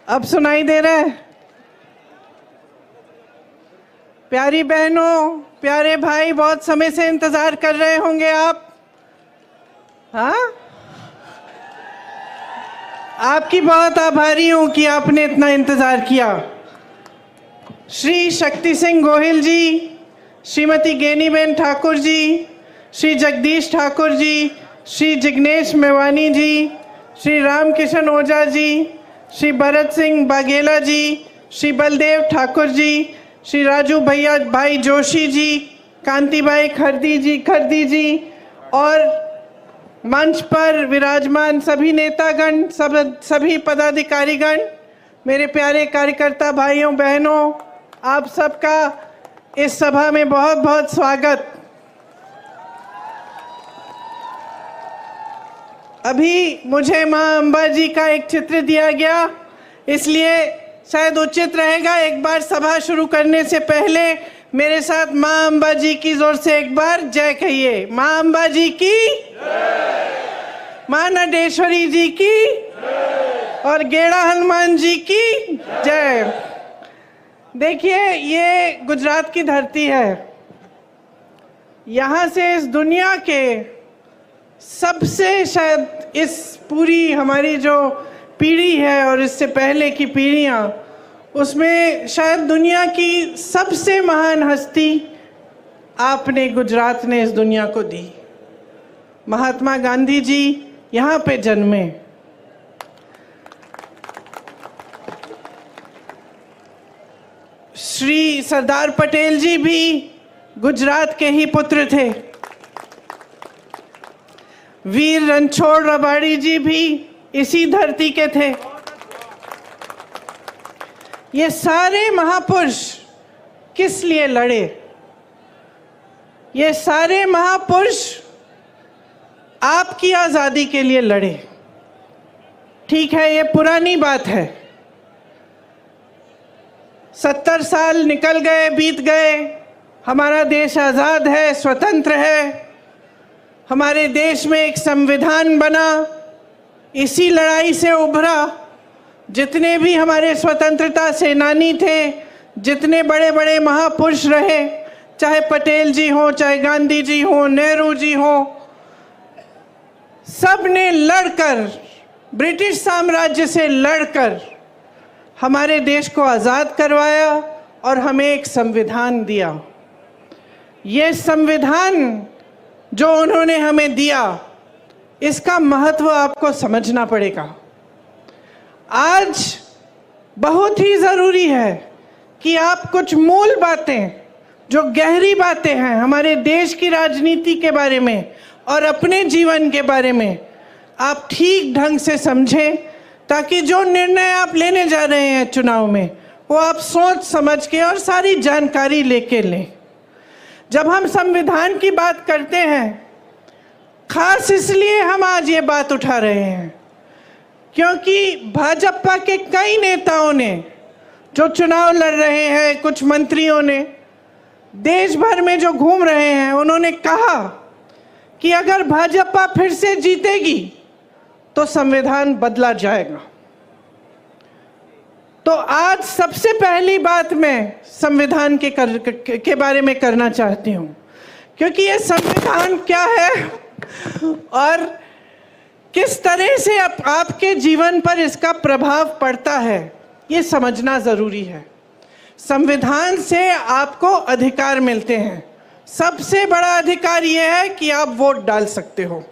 अब सुनाई दे रहा है? प्यारी बहनों, प्यारे भाई, बहुत समय से इंतजार कर रहे होंगे आप। हाँ, आपकी बहुत आभारी हूं कि आपने इतना इंतजार किया। श्री शक्ति सिंह गोहिल जी, श्रीमती गेनीबेन ठाकुर जी, श्री जगदीश ठाकुर जी, श्री जिग्नेश मेवानी जी, श्री रामकिशन ओझा जी, श्री भरत सिंह बाघेला जी, श्री बलदेव ठाकुर जी, श्री राजू भैया भाई जोशी जी, कांतिबाई खर्दी जी और मंच पर विराजमान सभी नेतागण, सभी पदाधिकारीगण, मेरे प्यारे कार्यकर्ता भाइयों बहनों, आप सबका इस सभा में बहुत बहुत स्वागत। अभी मुझे माँ अम्बा जी का एक चित्र दिया गया, इसलिए शायद उचित रहेगा एक बार सभा शुरू करने से पहले मेरे साथ माँ अम्बा जी की जोर से एक बार जय कहिए। माँ अम्बा जी की जय, माँ नडेश्वरी जी की जय और गेड़ा हनुमान जी की जय। देखिए, ये गुजरात की धरती है। यहाँ से इस दुनिया के सबसे, शायद इस पूरी हमारी जो पीढ़ी है और इससे पहले की पीढ़ियाँ, उसमें शायद दुनिया की सबसे महान हस्ती आपने, गुजरात ने इस दुनिया को दी। महात्मा गांधी जी यहाँ पे जन्मे। श्री सरदार पटेल जी भी गुजरात के ही पुत्र थे। वीर रणछोड़ रबाड़ी जी भी इसी धरती के थे। ये सारे महापुरुष किस लिए लड़े? ये सारे महापुरुष आपकी आज़ादी के लिए लड़े। ठीक है, ये पुरानी बात है। 70 साल निकल गए, बीत गए, हमारा देश आज़ाद है, स्वतंत्र है। हमारे देश में एक संविधान बना, इसी लड़ाई से उभरा। जितने भी हमारे स्वतंत्रता सेनानी थे, जितने बड़े बड़े महापुरुष रहे, चाहे पटेल जी हो, चाहे गांधी जी हो, नेहरू जी हो, सब ने लड़कर, ब्रिटिश साम्राज्य से लड़कर हमारे देश को आज़ाद करवाया और हमें एक संविधान दिया। ये संविधान जो उन्होंने हमें दिया, इसका महत्व आपको समझना पड़ेगा। आज बहुत ही ज़रूरी है कि आप कुछ मूल बातें, जो गहरी बातें हैं हमारे देश की राजनीति के बारे में और अपने जीवन के बारे में, आप ठीक ढंग से समझें, ताकि जो निर्णय आप लेने जा रहे हैं चुनाव में, वो आप सोच समझ के और सारी जानकारी लेके लें। जब हम संविधान की बात करते हैं, खास इसलिए हम आज ये बात उठा रहे हैं क्योंकि भाजपा के कई नेताओं ने, जो चुनाव लड़ रहे हैं, कुछ मंत्रियों ने, देश भर में जो घूम रहे हैं, उन्होंने कहा कि अगर भाजपा फिर से जीतेगी तो संविधान बदला जाएगा। तो आज सबसे पहली बात मैं संविधान के बारे में करना चाहती हूँ, क्योंकि ये संविधान क्या है और किस तरह से आपके जीवन पर इसका प्रभाव पड़ता है, ये समझना ज़रूरी है। संविधान से आपको अधिकार मिलते हैं। सबसे बड़ा अधिकार ये है कि आप वोट डाल सकते हो।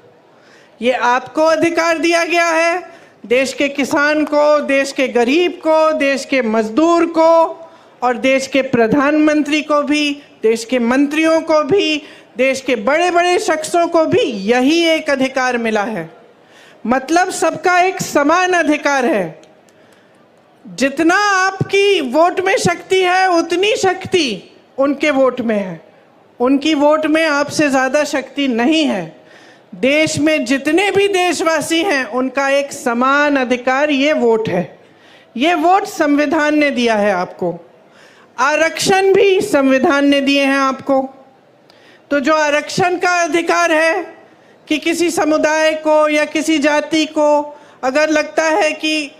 ये आपको अधिकार दिया गया है, देश के किसान को, देश के गरीब को, देश के मजदूर को और देश के प्रधानमंत्री को भी, देश के मंत्रियों को भी, देश के बड़े बड़े शख्सों को भी यही एक अधिकार मिला है। मतलब सबका एक समान अधिकार है। जितना आपकी वोट में शक्ति है, उतनी शक्ति उनके वोट में है। उनकी वोट में आपसे ज़्यादा शक्ति नहीं है। देश में जितने भी देशवासी हैं, उनका एक समान अधिकार ये वोट है। ये वोट संविधान ने दिया है आपको। आरक्षण भी संविधान ने दिए हैं आपको। तो जो आरक्षण का अधिकार है कि किसी समुदाय को या किसी जाति को अगर लगता है कि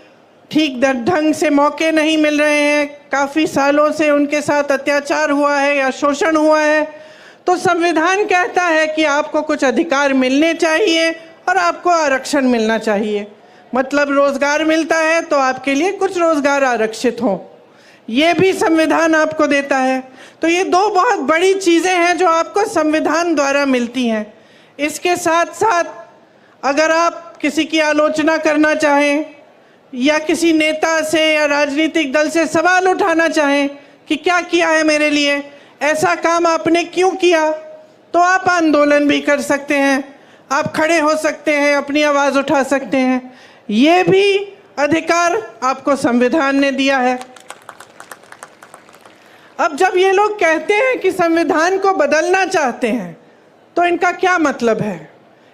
ठीक ढंग से मौके नहीं मिल रहे हैं, काफ़ी सालों से उनके साथ अत्याचार हुआ है या शोषण हुआ है, तो संविधान कहता है कि आपको कुछ अधिकार मिलने चाहिए और आपको आरक्षण मिलना चाहिए। मतलब रोजगार मिलता है तो आपके लिए कुछ रोजगार आरक्षित हो, ये भी संविधान आपको देता है। तो ये दो बहुत बड़ी चीज़ें हैं जो आपको संविधान द्वारा मिलती हैं। इसके साथ साथ अगर आप किसी की आलोचना करना चाहें या किसी नेता से या राजनीतिक दल से सवाल उठाना चाहें कि क्या किया है मेरे लिए, ऐसा काम आपने क्यों किया, तो आप आंदोलन भी कर सकते हैं, आप खड़े हो सकते हैं, अपनी आवाज़ उठा सकते हैं। ये भी अधिकार आपको संविधान ने दिया है। अब जब ये लोग कहते हैं कि संविधान को बदलना चाहते हैं तो इनका क्या मतलब है?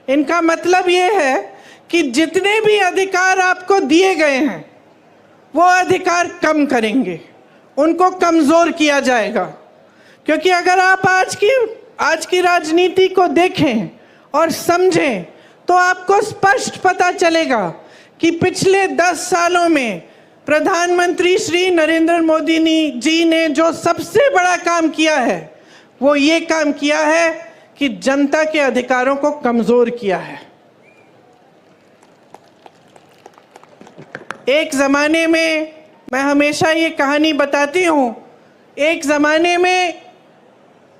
इनका मतलब ये है कि जितने भी अधिकार आपको दिए गए हैं वो अधिकार कम करेंगे, उनको कमज़ोर किया जाएगा। क्योंकि अगर आप आज की राजनीति को देखें और समझें तो आपको स्पष्ट पता चलेगा कि पिछले 10 सालों में प्रधानमंत्री श्री नरेंद्र मोदी जी ने जो सबसे बड़ा काम किया है वो ये काम किया है कि जनता के अधिकारों को कमज़ोर किया है। एक ज़माने में, मैं हमेशा ये कहानी बताती हूँ, एक ज़माने में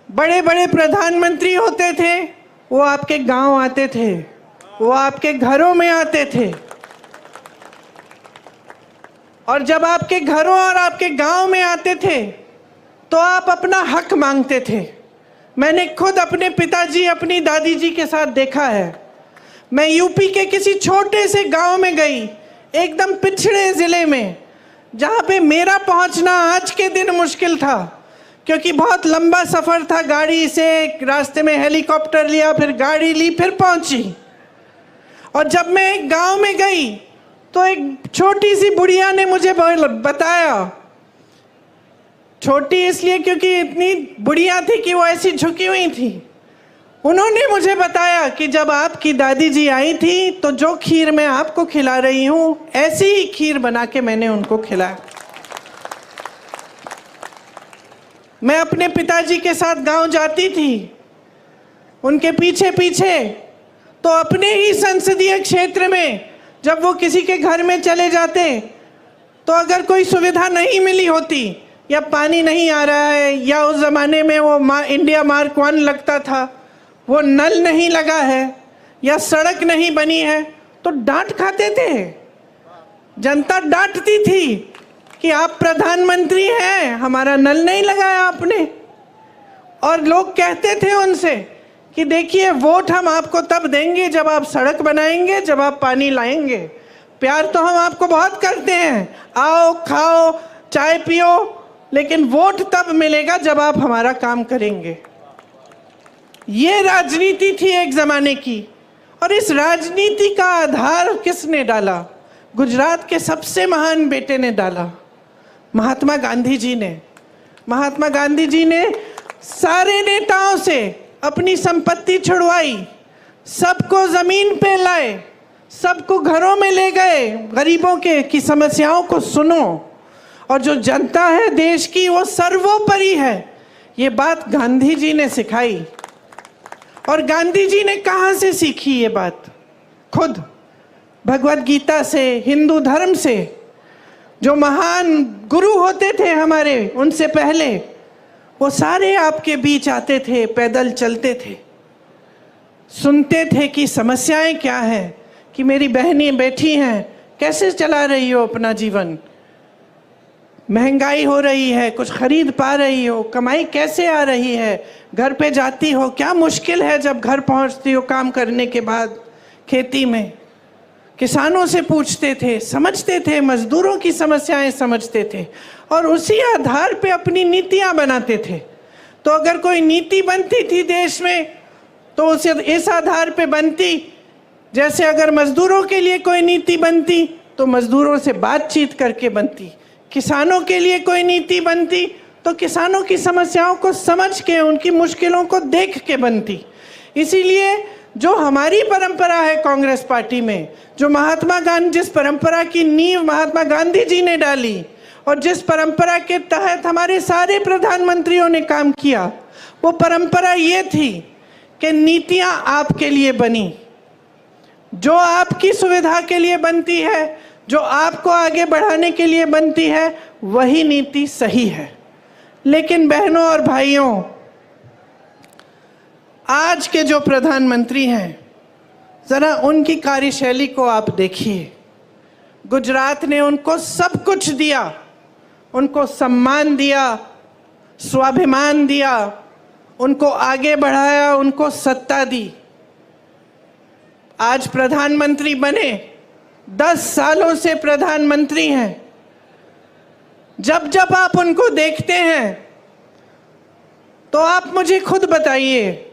बड़े बड़े प्रधानमंत्री होते थे, वो आपके गांव आते थे, वो आपके घरों में आते थे, और जब आपके घरों और आपके गांव में आते थे तो आप अपना हक मांगते थे। मैंने खुद अपने पिताजी, अपनी दादी जी के साथ देखा है। मैं यूपी के किसी छोटे से गांव में गई, एकदम पिछड़े ज़िले में, जहाँ पे मेरा पहुँचना आज के दिन मुश्किल था क्योंकि बहुत लंबा सफ़र था गाड़ी से, रास्ते में हेलीकॉप्टर लिया, फिर गाड़ी ली, फिर पहुँची। और जब मैं एक गांव में गई तो एक छोटी सी बुढ़िया ने मुझे बताया, छोटी इसलिए क्योंकि इतनी बुढ़िया थी कि वो ऐसी झुकी हुई थी, उन्होंने मुझे बताया कि जब आपकी दादी जी आई थी तो जो खीर मैं आपको खिला रही हूँ ऐसी ही खीर बना के मैंने उनको खिलाया। मैं अपने पिताजी के साथ गांव जाती थी, उनके पीछे पीछे, तो अपने ही संसदीय क्षेत्र में जब वो किसी के घर में चले जाते तो अगर कोई सुविधा नहीं मिली होती, या पानी नहीं आ रहा है, या उस ज़माने में वो इंडिया मार्क 1 लगता था, वो नल नहीं लगा है, या सड़क नहीं बनी है, तो डांट खाते थे। जनता डांटती थी कि आप प्रधानमंत्री हैं, हमारा नल नहीं लगाया आपने। और लोग कहते थे उनसे कि देखिए, वोट हम आपको तब देंगे जब आप सड़क बनाएंगे, जब आप पानी लाएंगे। प्यार तो हम आपको बहुत करते हैं, आओ खाओ चाय पियो, लेकिन वोट तब मिलेगा जब आप हमारा काम करेंगे। ये राजनीति थी एक ज़माने की। और इस राजनीति का आधार किसने डाला? गुजरात के सबसे महान बेटे ने डाला, महात्मा गांधी जी ने। महात्मा गांधी जी ने सारे नेताओं से अपनी संपत्ति छुड़वाई, सबको ज़मीन पे लाए, सबको घरों में ले गए, गरीबों के की समस्याओं को सुनो, और जो जनता है देश की वो सर्वोपरि है। ये बात गांधी जी ने सिखाई। और गांधी जी ने कहाँ से सीखी ये बात? खुद भगवत गीता से, हिंदू धर्म से। जो महान गुरु होते थे हमारे, उनसे पहले वो सारे आपके बीच आते थे, पैदल चलते थे, सुनते थे कि समस्याएं क्या हैं, कि मेरी बहनें बैठी हैं, कैसे चला रही हो अपना जीवन, महंगाई हो रही है, कुछ खरीद पा रही हो, कमाई कैसे आ रही है, घर पे जाती हो, क्या मुश्किल है जब घर पहुंचती हो काम करने के बाद खेती में। किसानों से पूछते थे, समझते थे, मजदूरों की समस्याएं समझते थे, और उसी आधार पे अपनी नीतियां बनाते थे। तो अगर कोई नीति बनती थी देश में तो उसे इस आधार पे बनती, जैसे अगर मजदूरों के लिए कोई नीति बनती तो मजदूरों से बातचीत करके बनती, किसानों के लिए कोई नीति बनती तो किसानों की समस्याओं को समझ के, उनकी मुश्किलों को देख के बनती। इसीलिए जो हमारी परंपरा है कांग्रेस पार्टी में, जो महात्मा गांधी, जिस परंपरा की नींव महात्मा गांधी जी ने डाली और जिस परंपरा के तहत हमारे सारे प्रधानमंत्रियों ने काम किया, वो परंपरा ये थी कि नीतियां आपके लिए बनी, जो आपकी सुविधा के लिए बनती है, जो आपको आगे बढ़ाने के लिए बनती है, वही नीति सही है। लेकिन बहनों और भाइयों, आज के जो प्रधानमंत्री हैं, जरा उनकी कार्यशैली को आप देखिए। गुजरात ने उनको सब कुछ दिया, उनको सम्मान दिया, स्वाभिमान दिया, उनको आगे बढ़ाया, उनको सत्ता दी। आज प्रधानमंत्री बने, 10 सालों से प्रधानमंत्री हैं। जब जब आप उनको देखते हैं तो आप मुझे खुद बताइए,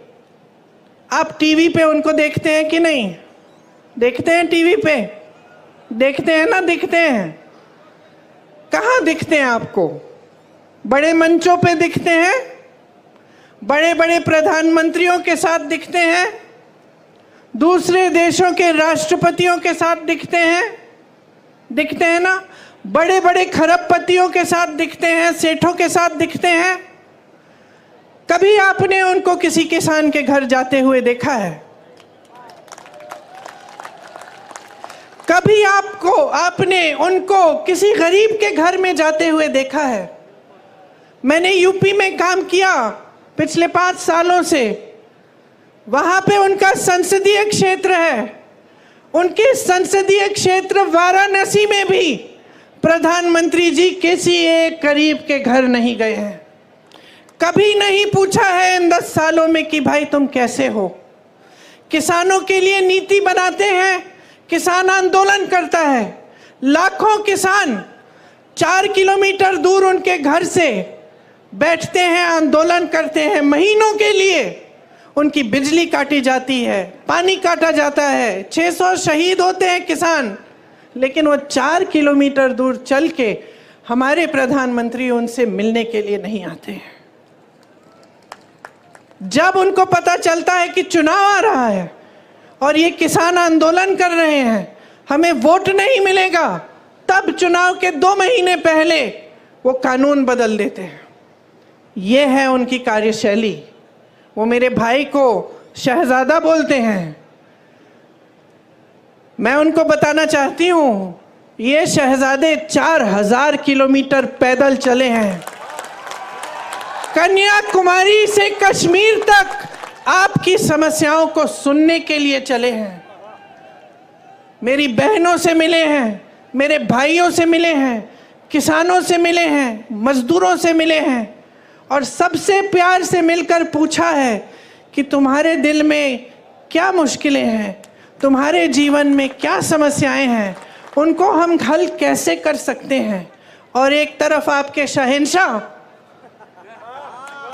आप टीवी पे उनको देखते हैं कि नहीं? देखते हैं टीवी पे? देखते हैं ना? दिखते हैं। कहाँ दिखते हैं आपको? बड़े मंचों पे दिखते हैं, बड़े बड़े प्रधानमंत्रियों के साथ दिखते हैं, दूसरे देशों के राष्ट्रपतियों के साथ दिखते हैं ना? बड़े बड़े खरबपतियों के साथ दिखते हैं, सेठों के साथ दिखते हैं। कभी आपने उनको किसी किसान के घर जाते हुए देखा है? कभी आपने उनको किसी गरीब के घर में जाते हुए देखा है? मैंने यूपी में काम किया पिछले 5 सालों से। वहां पे उनका संसदीय क्षेत्र है। उनके संसदीय क्षेत्र वाराणसी में भी प्रधानमंत्री जी किसी एक गरीब के घर नहीं गए हैं। कभी नहीं पूछा है इन 10 सालों में कि भाई तुम कैसे हो। किसानों के लिए नीति बनाते हैं, किसान आंदोलन करता है। लाखों किसान 4 किलोमीटर दूर उनके घर से बैठते हैं, आंदोलन करते हैं। महीनों के लिए उनकी बिजली काटी जाती है, पानी काटा जाता है, 600 शहीद होते हैं किसान, लेकिन वो 4 किलोमीटर दूर चल के हमारे प्रधानमंत्री उनसे मिलने के लिए नहीं आते हैं। जब उनको पता चलता है कि चुनाव आ रहा है और ये किसान आंदोलन कर रहे हैं, हमें वोट नहीं मिलेगा, तब चुनाव के 2 महीने पहले वो कानून बदल देते हैं। ये है उनकी कार्यशैली। वो मेरे भाई को शहजादा बोलते हैं। मैं उनको बताना चाहती हूँ, ये शहजादे 4000 किलोमीटर पैदल चले हैं। कन्याकुमारी से कश्मीर तक आपकी समस्याओं को सुनने के लिए चले हैं। मेरी बहनों से मिले हैं, मेरे भाइयों से मिले हैं, किसानों से मिले हैं, मजदूरों से मिले हैं और सबसे प्यार से मिलकर पूछा है कि तुम्हारे दिल में क्या मुश्किलें हैं, तुम्हारे जीवन में क्या समस्याएं हैं, उनको हम हल कैसे कर सकते हैं। और एक तरफ आपके शहंशाह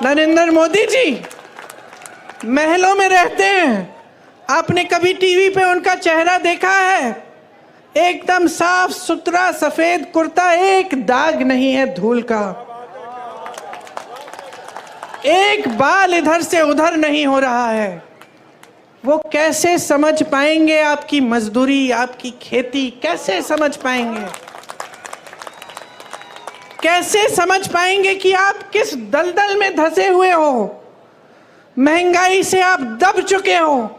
नरेंद्र मोदी जी महलों में रहते हैं। आपने कभी टीवी पे उनका चेहरा देखा है? एकदम साफ सुथरा सफेद कुर्ता, एक दाग नहीं है धूल का, एक बाल इधर से उधर नहीं हो रहा है। वो कैसे समझ पाएंगे आपकी मजदूरी, आपकी खेती? कैसे समझ पाएंगे? कैसे समझ पाएंगे कि आप किस दलदल में धंसे हुए हो? महंगाई से आप दब चुके हो।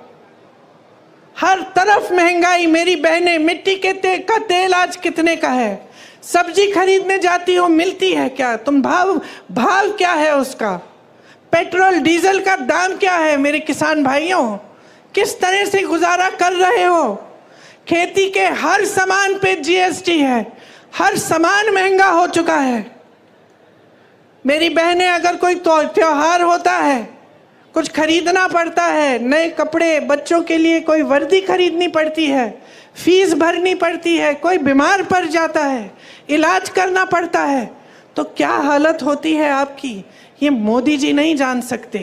हर तरफ महंगाई। मेरी बहनें, मिट्टी के का तेल आज कितने का है? सब्जी खरीदने जाती हो, मिलती है क्या? तुम भाव क्या है उसका? पेट्रोल डीजल का दाम क्या है? मेरे किसान भाइयों, किस तरह से गुजारा कर रहे हो? खेती के हर सामान पे जीएसटी है, हर सामान महंगा हो चुका है। मेरी बहनें, अगर कोई त्योहार होता है, कुछ खरीदना पड़ता है, नए कपड़े, बच्चों के लिए कोई वर्दी खरीदनी पड़ती है, फीस भरनी पड़ती है, कोई बीमार पड़ जाता है, इलाज करना पड़ता है, तो क्या हालत होती है आपकी? ये मोदी जी नहीं जान सकते,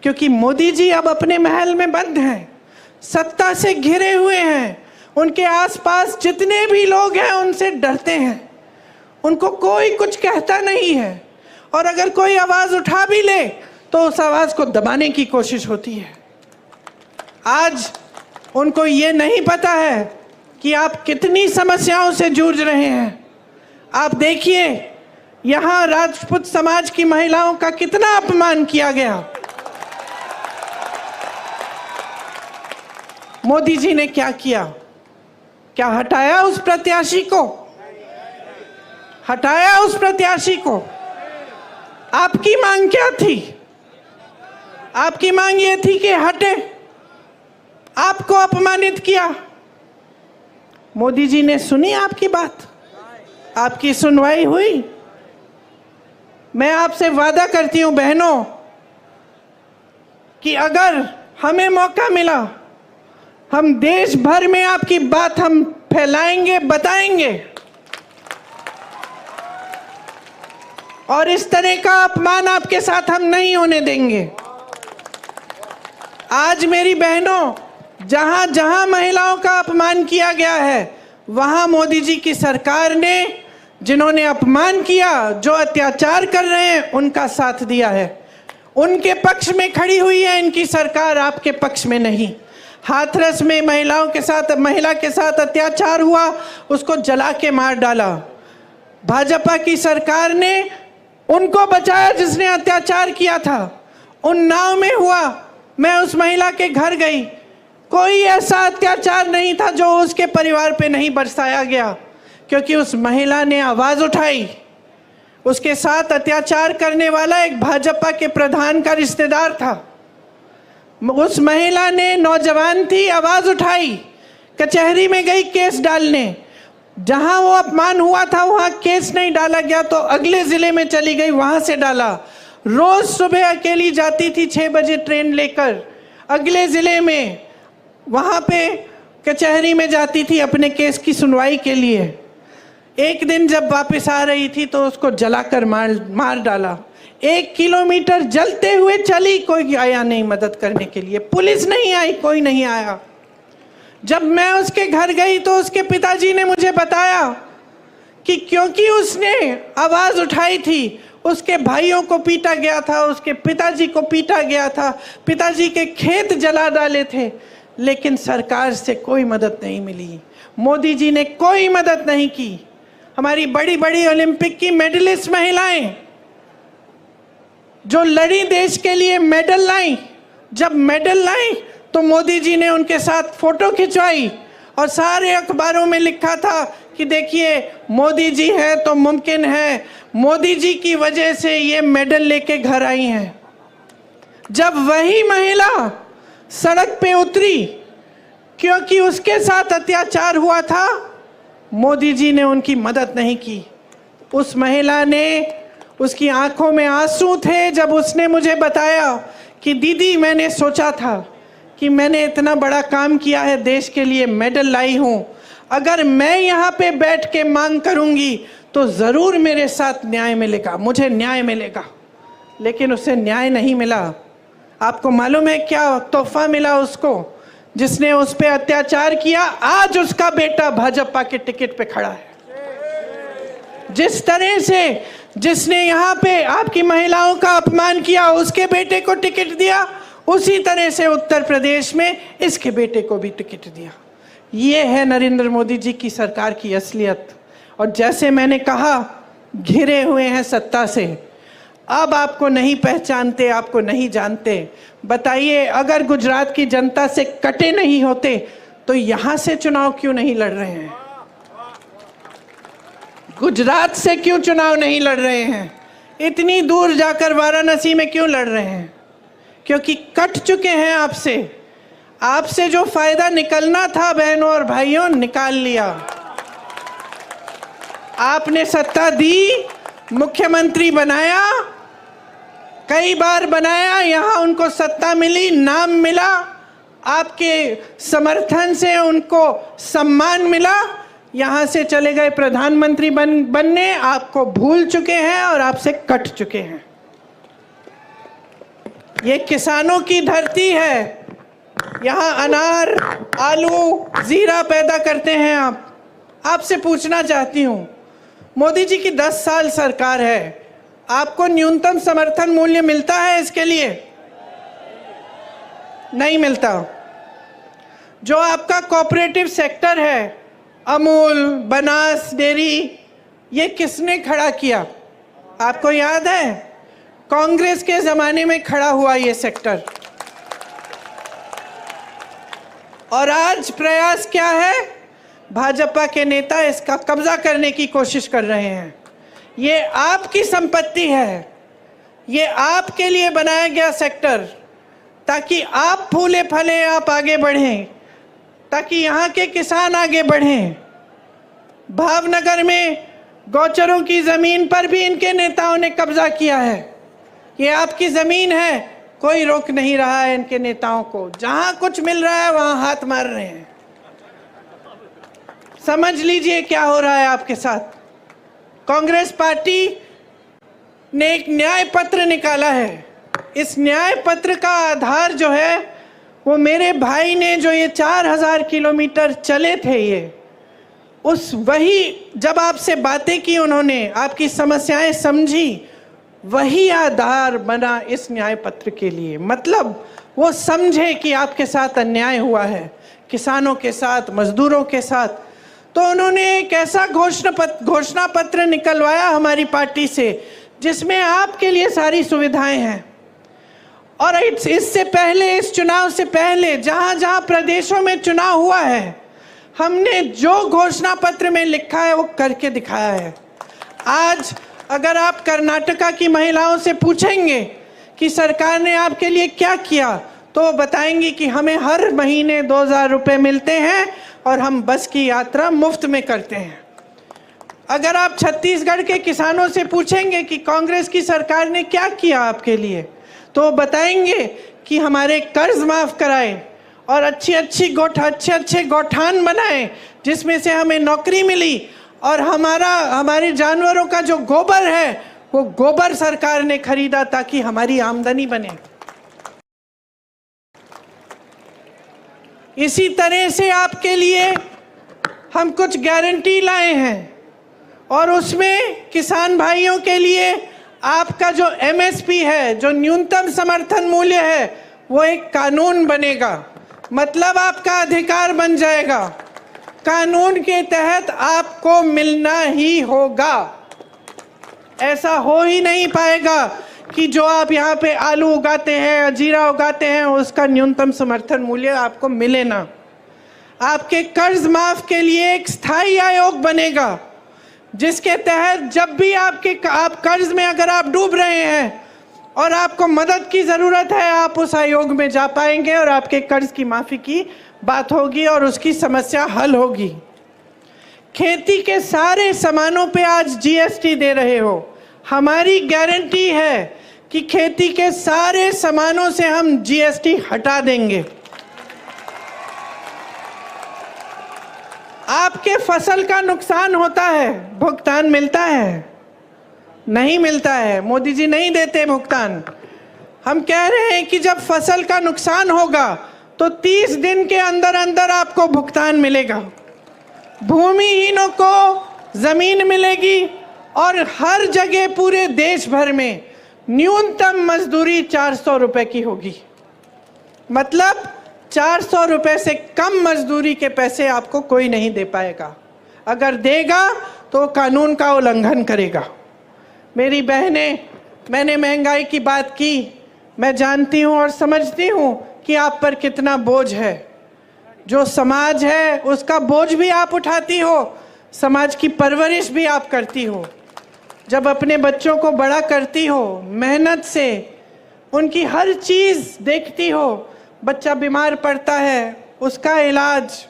क्योंकि मोदी जी अब अपने महल में बंद हैं, सत्ता से घिरे हुए हैं। उनके आसपास जितने भी लोग हैं उनसे डरते हैं, उनको कोई कुछ कहता नहीं है, और अगर कोई आवाज़ उठा भी ले तो उस आवाज़ को दबाने की कोशिश होती है। आज उनको ये नहीं पता है कि आप कितनी समस्याओं से जूझ रहे हैं। आप देखिए यहाँ राजपूत समाज की महिलाओं का कितना अपमान किया गया। मोदी जी ने क्या किया? क्या हटाया उस प्रत्याशी को? हटाया उस प्रत्याशी को? आपकी मांग क्या थी? आपकी मांग ये थी कि हटे, आपको अपमानित किया। मोदी जी ने सुनी आपकी बात? आपकी सुनवाई हुई? मैं आपसे वादा करती हूं बहनों कि अगर हमें मौका मिला, हम देश भर में आपकी बात हम फैलाएंगे, बताएंगे, और इस तरह का अपमान आपके साथ हम नहीं होने देंगे। आज मेरी बहनों, जहां जहां महिलाओं का अपमान किया गया है, वहां मोदी जी की सरकार ने जिन्होंने अपमान किया, जो अत्याचार कर रहे हैं, उनका साथ दिया है, उनके पक्ष में खड़ी हुई है इनकी सरकार, आपके पक्ष में नहीं। हाथरस में महिला के साथ अत्याचार हुआ, उसको जला के मार डाला। भाजपा की सरकार ने उनको बचाया जिसने अत्याचार किया था। उन्नाव में हुआ, मैं उस महिला के घर गई, कोई ऐसा अत्याचार नहीं था जो उसके परिवार पे नहीं बरसाया गया, क्योंकि उस महिला ने आवाज उठाई। उसके साथ अत्याचार करने वाला एक भाजपा के प्रधान का रिश्तेदार था। उस महिला ने, नौजवान थी, आवाज उठाई, कचहरी में गई केस डालने। जहां वो अपमान हुआ था वहां केस नहीं डाला गया तो अगले जिले में चली गई, वहां से डाला। रोज सुबह अकेली जाती थी 6 बजे ट्रेन लेकर अगले जिले में, वहां पे कचहरी में जाती थी अपने केस की सुनवाई के लिए। एक दिन जब वापस आ रही थी तो उसको जलाकर मार डाला। 1 किलोमीटर जलते हुए चली, कोई आया नहीं मदद करने के लिए, पुलिस नहीं आई, कोई नहीं आया। जब मैं उसके घर गई तो उसके पिताजी ने मुझे बताया कि क्योंकि उसने आवाज उठाई थी, उसके भाइयों को पीटा गया था, उसके पिताजी को पीटा गया था, पिताजी के खेत जला डाले थे, लेकिन सरकार से कोई मदद नहीं मिली। मोदी जी ने कोई मदद नहीं की। हमारी बड़ी बड़ी ओलंपिक की मेडलिस्ट महिलाएं जो लड़ी, देश के लिए मेडल लाई, जब मेडल लाई तो मोदी जी ने उनके साथ फोटो खिंचवाई और सारे अखबारों में लिखा था कि देखिए मोदी जी है तो मुमकिन है, मोदी जी की वजह से ये मेडल लेके घर आई हैं। जब वही महिला सड़क पे उतरी क्योंकि उसके साथ अत्याचार हुआ था, मोदी जी ने उनकी मदद नहीं की। उस महिला ने, उसकी आंखों में आंसू थे जब उसने मुझे बताया कि दीदी मैंने सोचा था कि मैंने इतना बड़ा काम किया है, देश के लिए मेडल लाई हूँ, अगर मैं यहाँ पे बैठ के मांग करूँगी तो ज़रूर मेरे साथ न्याय मिलेगा, मुझे न्याय मिलेगा। लेकिन उसे न्याय नहीं मिला। आपको मालूम है क्या तोहफा मिला उसको, जिसने उस पर अत्याचार किया? आज उसका बेटा भाजपा के टिकट पे खड़ा है। जिस तरह से जिसने यहाँ पे आपकी महिलाओं का अपमान किया, उसके बेटे को टिकट दिया, उसी तरह से उत्तर प्रदेश में इसके बेटे को भी टिकट दिया। ये है नरेंद्र मोदी जी की सरकार की असलियत। और जैसे मैंने कहा, घिरे हुए हैं सत्ता से, अब आपको नहीं पहचानते, आपको नहीं जानते। बताइए, अगर गुजरात की जनता से कटे नहीं होते तो यहाँ से चुनाव क्यों नहीं लड़ रहे हैं? गुजरात से क्यों चुनाव नहीं लड़ रहे हैं? इतनी दूर जाकर वाराणसी में क्यों लड़ रहे हैं? क्योंकि कट चुके हैं आपसे। आपसे जो फायदा निकलना था बहनों और भाइयों, निकाल लिया। आपने सत्ता दी, मुख्यमंत्री बनाया, कई बार बनाया, यहाँ उनको सत्ता मिली, नाम मिला, आपके समर्थन से उनको सम्मान मिला, यहाँ से चले गए प्रधानमंत्री बनने, आपको भूल चुके हैं और आपसे कट चुके हैं। ये किसानों की धरती है, यहाँ अनार, आलू, जीरा पैदा करते हैं आप। आपसे पूछना चाहती हूँ, मोदी जी की 10 साल सरकार है, आपको न्यूनतम समर्थन मूल्य मिलता है इसके लिए? नहीं मिलता। जो आपका कोऑपरेटिव सेक्टर है, अमूल, बनास डेयरी, ये किसने खड़ा किया? आपको याद है? कांग्रेस के ज़माने में खड़ा हुआ ये सेक्टर। और आज प्रयास क्या है? भाजपा के नेता इसका कब्जा करने की कोशिश कर रहे हैं। ये आपकी संपत्ति है, ये आपके लिए बनाया गया सेक्टर, ताकि आप फूले फले, आप आगे बढ़ें, ताकि यहाँ के किसान आगे बढ़ें। भावनगर में गौचरों की ज़मीन पर भी इनके नेताओं ने कब्जा किया है। ये आपकी ज़मीन है, कोई रोक नहीं रहा है इनके नेताओं को। जहाँ कुछ मिल रहा है वहाँ हाथ मार रहे हैं। समझ लीजिए क्या हो रहा है आपके साथ। कांग्रेस पार्टी ने एक न्याय पत्र निकाला है। इस न्याय पत्र का आधार जो है वो मेरे भाई ने, जो ये 4000 किलोमीटर चले थे, ये उस वही जब आपसे बातें की उन्होंने, आपकी समस्याएं समझी, वही आधार बना इस न्याय पत्र के लिए। मतलब वो समझे कि आपके साथ अन्याय हुआ है, किसानों के साथ, मजदूरों के साथ। तो उन्होंने एक ऐसा घोषणा पत्र निकलवाया हमारी पार्टी से, जिसमें आपके लिए सारी सुविधाएं हैं। और इससे पहले, इस चुनाव से पहले, जहां जहां प्रदेशों में चुनाव हुआ है, हमने जो घोषणा पत्र में लिखा है वो करके दिखाया है। आज अगर आप कर्नाटका की महिलाओं से पूछेंगे कि सरकार ने आपके लिए क्या किया, तो वो बताएंगी कि हमें हर महीने 2000 रुपये मिलते हैं और हम बस की यात्रा मुफ्त में करते हैं। अगर आप छत्तीसगढ़ के किसानों से पूछेंगे कि कांग्रेस की सरकार ने क्या किया आपके लिए, तो बताएंगे कि हमारे कर्ज माफ़ कराए और अच्छे गौठान बनाए, जिसमें से हमें नौकरी मिली, और हमारे जानवरों का जो गोबर है वो गोबर सरकार ने खरीदा ताकि हमारी आमदनी बने। इसी तरह से आपके लिए हम कुछ गारंटी लाए हैं, और उसमें किसान भाइयों के लिए आपका जो MSP है, जो न्यूनतम समर्थन मूल्य है, वो एक कानून बनेगा। मतलब आपका अधिकार बन जाएगा। कानून के तहत आपको मिलना ही होगा। ऐसा हो ही नहीं पाएगा कि जो आप यहाँ पे आलू उगाते हैं, जीरा उगाते हैं, उसका न्यूनतम समर्थन मूल्य आपको मिले ना। आपके कर्ज माफ के लिए एक स्थायी आयोग बनेगा, जिसके तहत जब भी आप कर्ज में अगर आप डूब रहे हैं और आपको मदद की ज़रूरत है, आप उस आयोग में जा पाएंगे और आपके कर्ज की माफ़ी की बात होगी और उसकी समस्या हल होगी। खेती के सारे सामानों पे आज GST दे रहे हो। हमारी गारंटी है कि खेती के सारे सामानों से हम GST हटा देंगे। आपके फसल का नुकसान होता है, भुगतान मिलता है? नहीं मिलता है। मोदी जी नहीं देते भुगतान। हम कह रहे हैं कि जब फसल का नुकसान होगा तो 30 दिन के अंदर अंदर आपको भुगतान मिलेगा। भूमिहीनों को जमीन मिलेगी, और हर जगह पूरे देश भर में न्यूनतम मजदूरी 400 रुपए की होगी। मतलब 400 रुपए से कम मजदूरी के पैसे आपको कोई नहीं दे पाएगा। अगर देगा तो कानून का उल्लंघन करेगा। मेरी बहनें, मैंने महंगाई की बात की। मैं जानती हूँ और समझती हूँ कि आप पर कितना बोझ है। जो समाज है उसका बोझ भी आप उठाती हो, समाज की परवरिश भी आप करती हो। जब अपने बच्चों को बड़ा करती हो, मेहनत से उनकी हर चीज़ देखती हो, बच्चा बीमार पड़ता है उसका इलाज,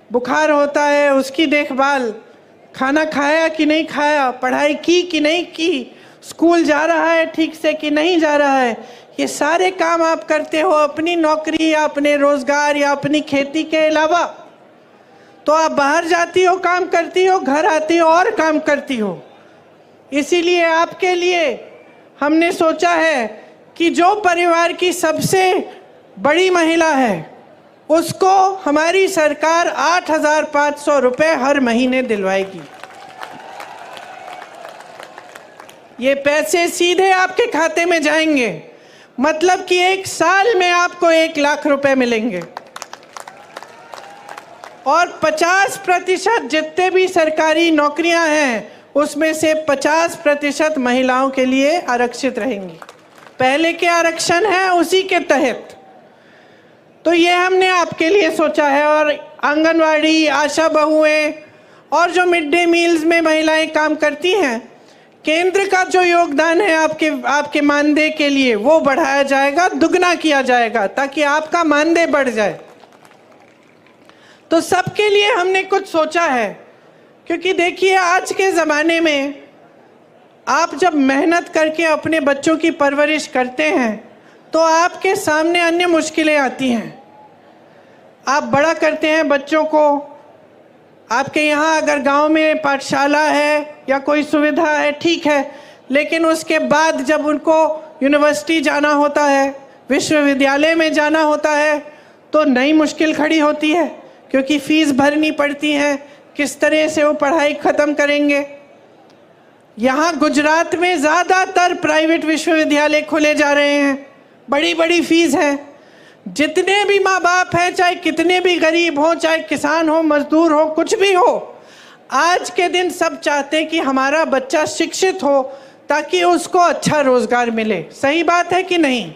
बुखार होता है उसकी देखभाल, खाना खाया कि नहीं खाया, पढ़ाई की कि नहीं की, स्कूल जा रहा है ठीक से कि नहीं जा रहा है, ये सारे काम आप करते हो अपनी नौकरी या अपने रोजगार या अपनी खेती के अलावा। तो आप बाहर जाती हो, काम करती हो, घर आती हो और काम करती हो। इसीलिए आपके लिए हमने सोचा है कि जो परिवार की सबसे बड़ी महिला है उसको हमारी सरकार 8,500 रुपये हर महीने दिलवाएगी। ये पैसे सीधे आपके खाते में जाएंगे। मतलब कि 1 साल में आपको 1 लाख रुपए मिलेंगे। और 50% जितने भी सरकारी नौकरियां हैं उसमें से 50% महिलाओं के लिए आरक्षित रहेंगी। पहले के आरक्षण है उसी के तहत। तो ये हमने आपके लिए सोचा है। और आंगनवाड़ी, आशा बहुएं और जो मिड डे मील्स में महिलाएं काम करती हैं, केंद्र का जो योगदान है आपके मानदेय के लिए वो बढ़ाया जाएगा, दुगना किया जाएगा, ताकि आपका मानदेय बढ़ जाए। तो सबके लिए हमने कुछ सोचा है, क्योंकि देखिए आज के ज़माने में आप जब मेहनत करके अपने बच्चों की परवरिश करते हैं तो आपके सामने अन्य मुश्किलें आती हैं। आप बड़ा करते हैं बच्चों को, आपके यहाँ अगर गांव में पाठशाला है या कोई सुविधा है, ठीक है, लेकिन उसके बाद जब उनको यूनिवर्सिटी जाना होता है, विश्वविद्यालय में जाना होता है, तो नई मुश्किल खड़ी होती है, क्योंकि फीस भरनी पड़ती है। किस तरह से वो पढ़ाई ख़त्म करेंगे। यहाँ गुजरात में ज़्यादातर प्राइवेट विश्वविद्यालय खुले जा रहे हैं, बड़ी बड़ी फीस है। जितने भी माँ बाप हैं, चाहे कितने भी गरीब हो, चाहे किसान हो, मजदूर हो, कुछ भी हो, आज के दिन सब चाहते हैं कि हमारा बच्चा शिक्षित हो ताकि उसको अच्छा रोज़गार मिले। सही बात है कि नहीं?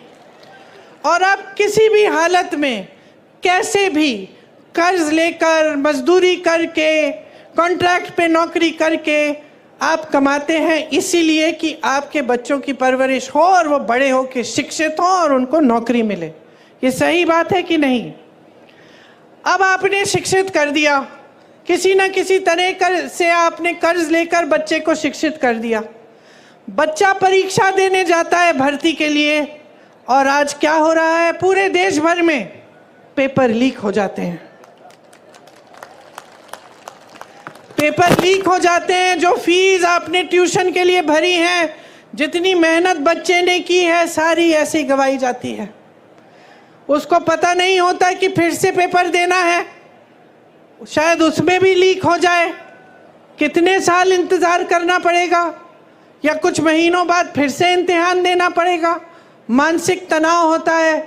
और आप किसी भी हालत में कैसे भी कर्ज लेकर, मजदूरी करके, कॉन्ट्रैक्ट पे नौकरी करके आप कमाते हैं, इसीलिए कि आपके बच्चों की परवरिश हो और वो बड़े हो के शिक्षित हो और उनको नौकरी मिले। ये सही बात है कि नहीं? अब आपने शिक्षित कर दिया, किसी न किसी तरह से आपने कर्ज लेकर बच्चे को शिक्षित कर दिया। बच्चा परीक्षा देने जाता है भर्ती के लिए, और आज क्या हो रहा है, पूरे देश भर में पेपर लीक हो जाते हैं। पेपर लीक हो जाते हैं। जो फीस आपने ट्यूशन के लिए भरी है, जितनी मेहनत बच्चे ने की है, सारी ऐसे ही गवाई जाती है। उसको पता नहीं होता कि फिर से पेपर देना है, शायद उसमें भी लीक हो जाए। कितने साल इंतज़ार करना पड़ेगा, या कुछ महीनों बाद फिर से इम्तिहान देना पड़ेगा। मानसिक तनाव होता है,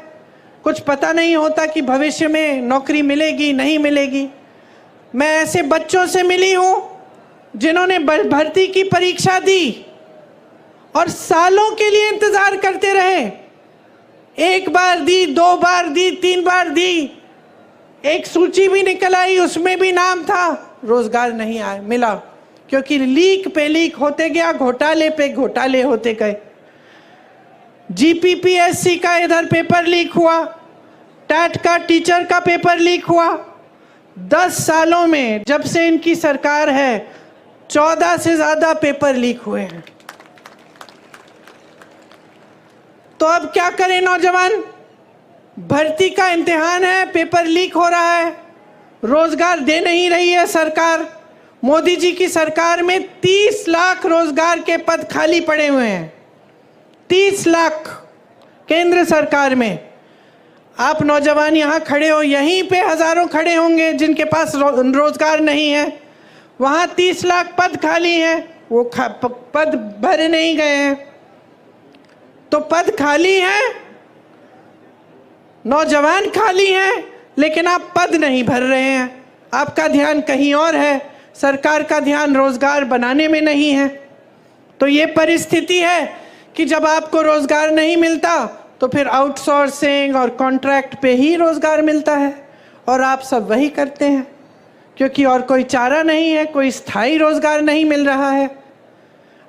कुछ पता नहीं होता कि भविष्य में नौकरी मिलेगी नहीं मिलेगी। मैं ऐसे बच्चों से मिली हूँ जिन्होंने भर्ती की परीक्षा दी और सालों के लिए इंतज़ार करते रहे। एक बार दी, 2 बार दी, 3 बार दी, एक सूची भी निकल आई, उसमें भी नाम था, रोज़गार नहीं आया मिला, क्योंकि लीक पे लीक होते गया, घोटाले पे घोटाले होते गए। जीपीपीएससी का इधर पेपर लीक हुआ, टैट का टीचर का पेपर लीक हुआ। 10 सालों में जब से इनकी सरकार है 14 से ज़्यादा पेपर लीक हुए हैं। तो अब क्या करें नौजवान? भर्ती का इम्तिहान है, पेपर लीक हो रहा है, रोजगार दे नहीं रही है सरकार। मोदी जी की सरकार में 30 लाख रोजगार के पद खाली पड़े हुए हैं। 30 लाख केंद्र सरकार में। आप नौजवान यहाँ खड़े हो, यहीं पे हजारों खड़े होंगे जिनके पास रोजगार नहीं है। वहाँ 30 लाख पद खाली हैं, वो पद भरे नहीं गए हैं। तो पद खाली हैं, नौजवान खाली हैं, लेकिन आप पद नहीं भर रहे हैं। आपका ध्यान कहीं और है, सरकार का ध्यान रोजगार बनाने में नहीं है। तो ये परिस्थिति है कि जब आपको रोजगार नहीं मिलता तो फिर आउटसोर्सिंग और कॉन्ट्रैक्ट पे ही रोजगार मिलता है, और आप सब वही करते हैं क्योंकि और कोई चारा नहीं है, कोई स्थायी रोजगार नहीं मिल रहा है।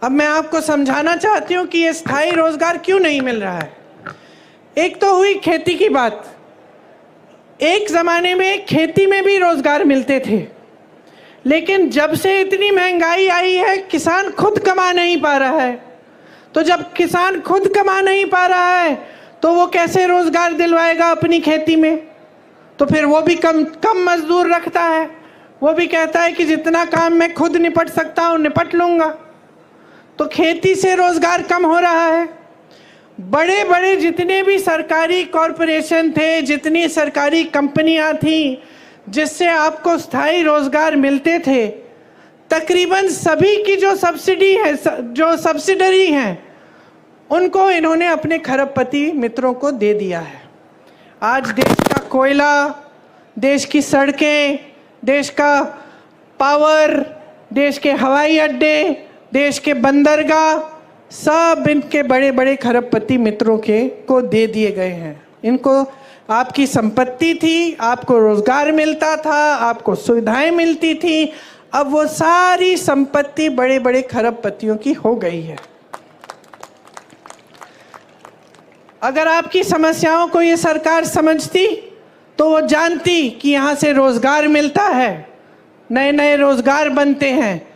अब मैं आपको समझाना चाहती हूँ कि ये स्थायी रोजगार क्यों नहीं मिल रहा है। एक तो हुई खेती की बात। एक ज़माने में खेती में भी रोजगार मिलते थे, लेकिन जब से इतनी महंगाई आई है किसान खुद कमा नहीं पा रहा है। तो जब किसान खुद कमा नहीं पा रहा है तो वो कैसे रोजगार दिलवाएगा अपनी खेती में? तो फिर वो भी कम मजदूर रखता है। वो भी कहता है कि जितना काम मैं खुद निपट सकता हूँ निपट लूँगा। तो खेती से रोजगार कम हो रहा है। बड़े बड़े जितने भी सरकारी कॉरपोरेशन थे, जितनी सरकारी कंपनियां थीं जिससे आपको स्थायी रोजगार मिलते थे, तकरीबन सभी की जो सब्सिडी है, जो सब्सिडरी हैं, उनको इन्होंने अपने खरबपति मित्रों को दे दिया है। आज देश का कोयला, देश की सड़कें, देश का पावर, देश के हवाई अड्डे, देश के बंदरगाह, सब इनके बड़े बड़े खरबपति मित्रों के को दे दिए गए हैं। इनको आपकी संपत्ति थी, आपको रोजगार मिलता था, आपको सुविधाएं मिलती थी, अब वो सारी संपत्ति बड़े बड़े खरबपतियों की हो गई है। अगर आपकी समस्याओं को ये सरकार समझती तो वो जानती कि यहाँ से रोजगार मिलता है, नए नए रोजगार बनते हैं।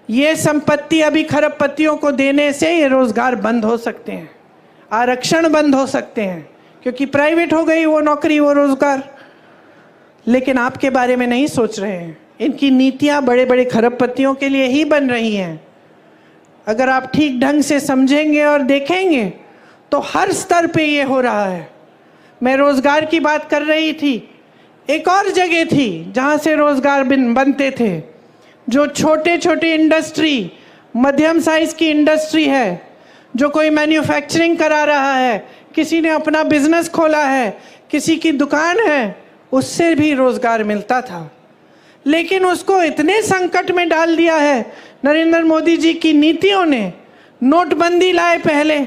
ये संपत्ति अभी खरबपतियों को देने से ये रोजगार बंद हो सकते हैं, आरक्षण बंद हो सकते हैं, क्योंकि प्राइवेट हो गई वो नौकरी, वो रोजगार। लेकिन आपके बारे में नहीं सोच रहे हैं। इनकी नीतियां बड़े बड़े खरबपतियों के लिए ही बन रही हैं। अगर आप ठीक ढंग से समझेंगे और देखेंगे तो हर स्तर पे ये हो रहा है। मैं रोजगार की बात कर रही थी, एक और जगह थी जहां से रोजगार बनते थे, जो छोटे छोटे इंडस्ट्री, मध्यम साइज की इंडस्ट्री है, जो कोई मैन्युफैक्चरिंग करा रहा है, किसी ने अपना बिजनेस खोला है, किसी की दुकान है, उससे भी रोजगार मिलता था। लेकिन उसको इतने संकट में डाल दिया है नरेंद्र मोदी जी की नीतियों ने। नोटबंदी लाए पहले,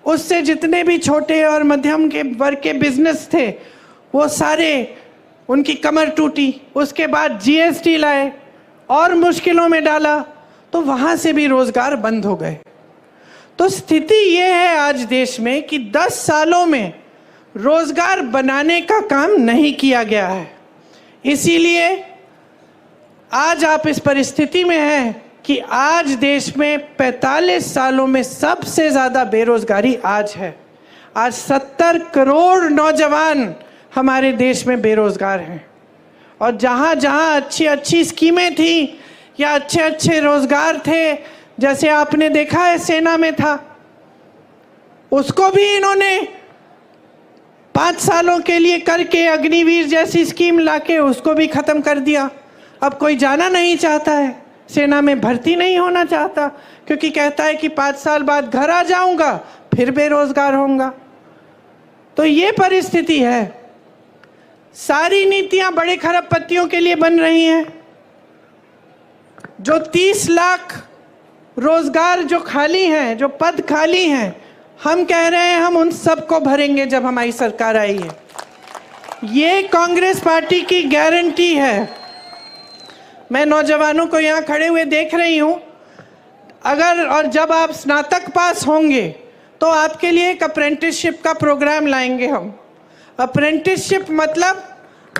उससे जितने भी छोटे और मध्यम के वर्ग के बिजनेस थे वो सारे, उनकी कमर टूटी। उसके बाद जीएसटी लाए और मुश्किलों में डाला, तो वहाँ से भी रोजगार बंद हो गए। तो स्थिति ये है आज देश में कि 10 सालों में रोजगार बनाने का काम नहीं किया गया है। इसीलिए आज आप इस परिस्थिति में हैं कि आज देश में 45 सालों में सबसे ज़्यादा बेरोजगारी आज है। आज 70 करोड़ नौजवान हमारे देश में बेरोजगार हैं। और जहाँ जहाँ अच्छी अच्छी स्कीमें थी या अच्छे अच्छे रोजगार थे, जैसे आपने देखा है सेना में था, उसको भी इन्होंने 5 सालों के लिए करके अग्निवीर जैसी स्कीम लाके उसको भी खत्म कर दिया। अब कोई जाना नहीं चाहता है, सेना में भर्ती नहीं होना चाहता, क्योंकि कहता है कि 5 साल बाद घर आ जाऊंगा फिर बेरोजगार होऊंगा। तो ये परिस्थिति है। सारी नीतियां बड़े खरबपतियों के लिए बन रही हैं। जो 30 लाख रोजगार जो खाली हैं, जो पद खाली हैं, हम कह रहे हैं हम उन सबको भरेंगे जब हमारी सरकार आई है। ये कांग्रेस पार्टी की गारंटी है। मैं नौजवानों को यहाँ खड़े हुए देख रही हूँ। अगर और जब आप स्नातक पास होंगे तो आपके लिए एक अप्रेंटिसशिप का प्रोग्राम लाएंगे हम। अप्रेंटिसशिप मतलब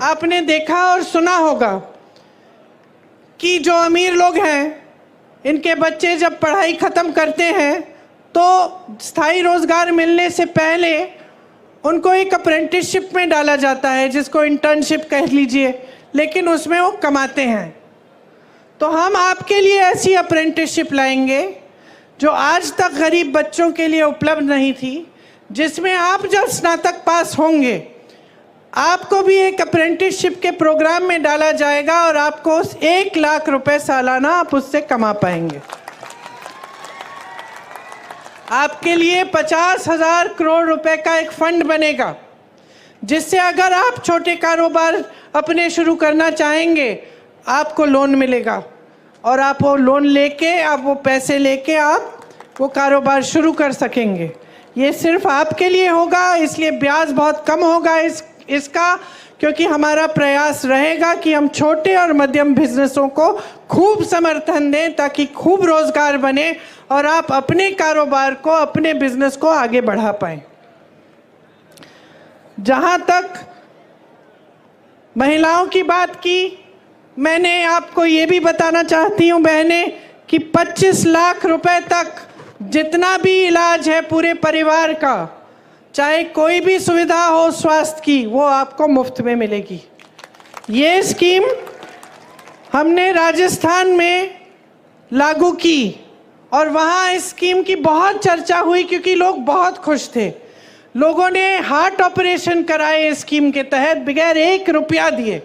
आपने देखा और सुना होगा कि जो अमीर लोग हैं, इनके बच्चे जब पढ़ाई ख़त्म करते हैं तो स्थायी रोज़गार मिलने से पहले उनको एक अप्रेंटिसशिप में डाला जाता है, जिसको इंटर्नशिप कह लीजिए, लेकिन उसमें वो कमाते हैं। तो हम आपके लिए ऐसी अप्रेंटिसशिप लाएंगे जो आज तक गरीब बच्चों के लिए उपलब्ध नहीं थी, जिसमें आप जब स्नातक पास होंगे आपको भी एक अप्रेंटिसशिप के प्रोग्राम में डाला जाएगा और आपको 1 लाख रुपए सालाना आप उससे कमा पाएंगे। आपके लिए 50,000 करोड़ रुपए का एक फंड बनेगा, जिससे अगर आप छोटे कारोबार अपने शुरू करना चाहेंगे आपको लोन मिलेगा और आप वो लोन लेके, आप वो पैसे लेके आप वो कारोबार शुरू कर सकेंगे। ये सिर्फ आपके लिए होगा, इसलिए ब्याज बहुत कम होगा इसका, क्योंकि हमारा प्रयास रहेगा कि हम छोटे और मध्यम बिजनेसों को खूब समर्थन दें ताकि खूब रोजगार बने और आप अपने कारोबार को, अपने बिजनेस को आगे बढ़ा पाएं। जहां तक महिलाओं की बात की, मैंने आपको ये भी बताना चाहती हूँ बहनें कि 25 लाख रुपए तक जितना भी इलाज है पूरे परिवार का, चाहे कोई भी सुविधा हो स्वास्थ्य की, वो आपको मुफ्त में मिलेगी। ये स्कीम हमने राजस्थान में लागू की और वहाँ इस स्कीम की बहुत चर्चा हुई क्योंकि लोग बहुत खुश थे। लोगों ने हार्ट ऑपरेशन कराए इस स्कीम के तहत बगैर 1 रुपया दिए।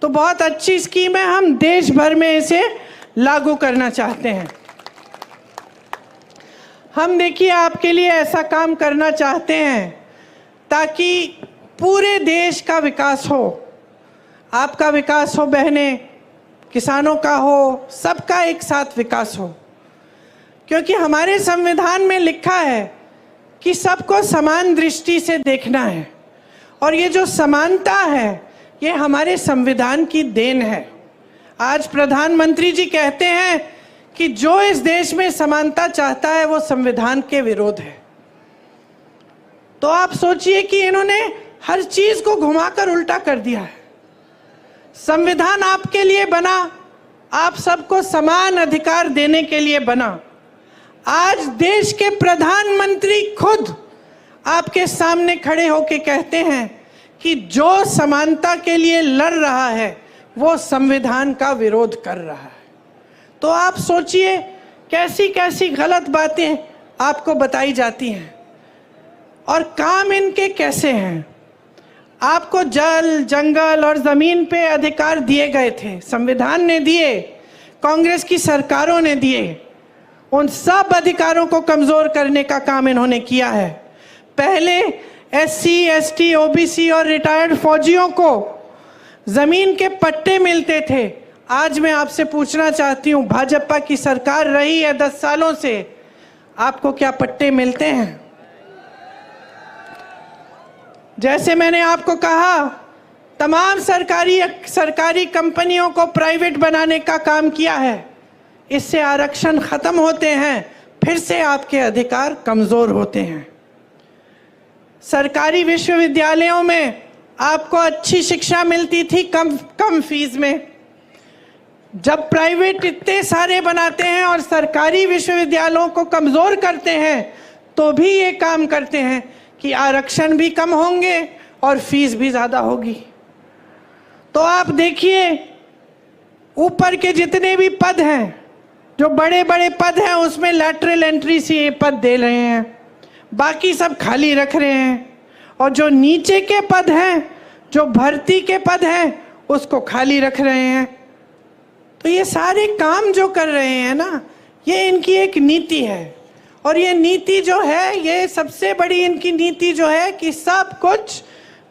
तो बहुत अच्छी स्कीम है, हम देश भर में इसे लागू करना चाहते हैं। हम देखिए आपके लिए ऐसा काम करना चाहते हैं ताकि पूरे देश का विकास हो, आपका विकास हो बहनें, किसानों का हो, सबका एक साथ विकास हो। क्योंकि हमारे संविधान में लिखा है कि सबको समान दृष्टि से देखना है, और ये जो समानता है ये हमारे संविधान की देन है। आज प्रधानमंत्री जी कहते हैं कि जो इस देश में समानता चाहता है वो संविधान के विरोध है। तो आप सोचिए कि इन्होंने हर चीज को घुमाकर उल्टा कर दिया है। संविधान आपके लिए बना, आप सबको समान अधिकार देने के लिए बना। आज देश के प्रधानमंत्री खुद आपके सामने खड़े होकर कहते हैं कि जो समानता के लिए लड़ रहा है वो संविधान का विरोध कर रहा है। तो आप सोचिए कैसी कैसी गलत बातें आपको बताई जाती हैं और काम इनके कैसे हैं। आपको जल, जंगल और जमीन पे अधिकार दिए गए थे, संविधान ने दिए, कांग्रेस की सरकारों ने दिए। उन सब अधिकारों को कमजोर करने का काम इन्होंने किया है। पहले SC, ST, OBC और रिटायर्ड फौजियों को जमीन के पट्टे मिलते थे। आज मैं आपसे पूछना चाहती हूं, भाजपा की सरकार रही है 10 सालों से, आपको क्या पट्टे मिलते हैं? जैसे मैंने आपको कहा, तमाम सरकारी कंपनियों को प्राइवेट बनाने का काम किया है। इससे आरक्षण खत्म होते हैं, फिर से आपके अधिकार कमजोर होते हैं। सरकारी विश्वविद्यालयों में आपको अच्छी शिक्षा मिलती थी कम फीस में। जब प्राइवेट इतने सारे बनाते हैं और सरकारी विश्वविद्यालयों को कमजोर करते हैं, तो भी ये काम करते हैं कि आरक्षण भी कम होंगे और फीस भी ज्यादा होगी। तो आप देखिए, ऊपर के जितने भी पद हैं, जो बड़े बड़े पद हैं, उसमें लैटरल एंट्री से ये पद दे रहे हैं, बाकी सब खाली रख रहे हैं। और जो नीचे के पद हैं, जो भर्ती के पद हैं, उसको खाली रख रहे हैं। तो ये सारे काम जो कर रहे हैं ना, ये इनकी एक नीति है। और ये नीति जो है, ये सबसे बड़ी इनकी नीति जो है कि सब कुछ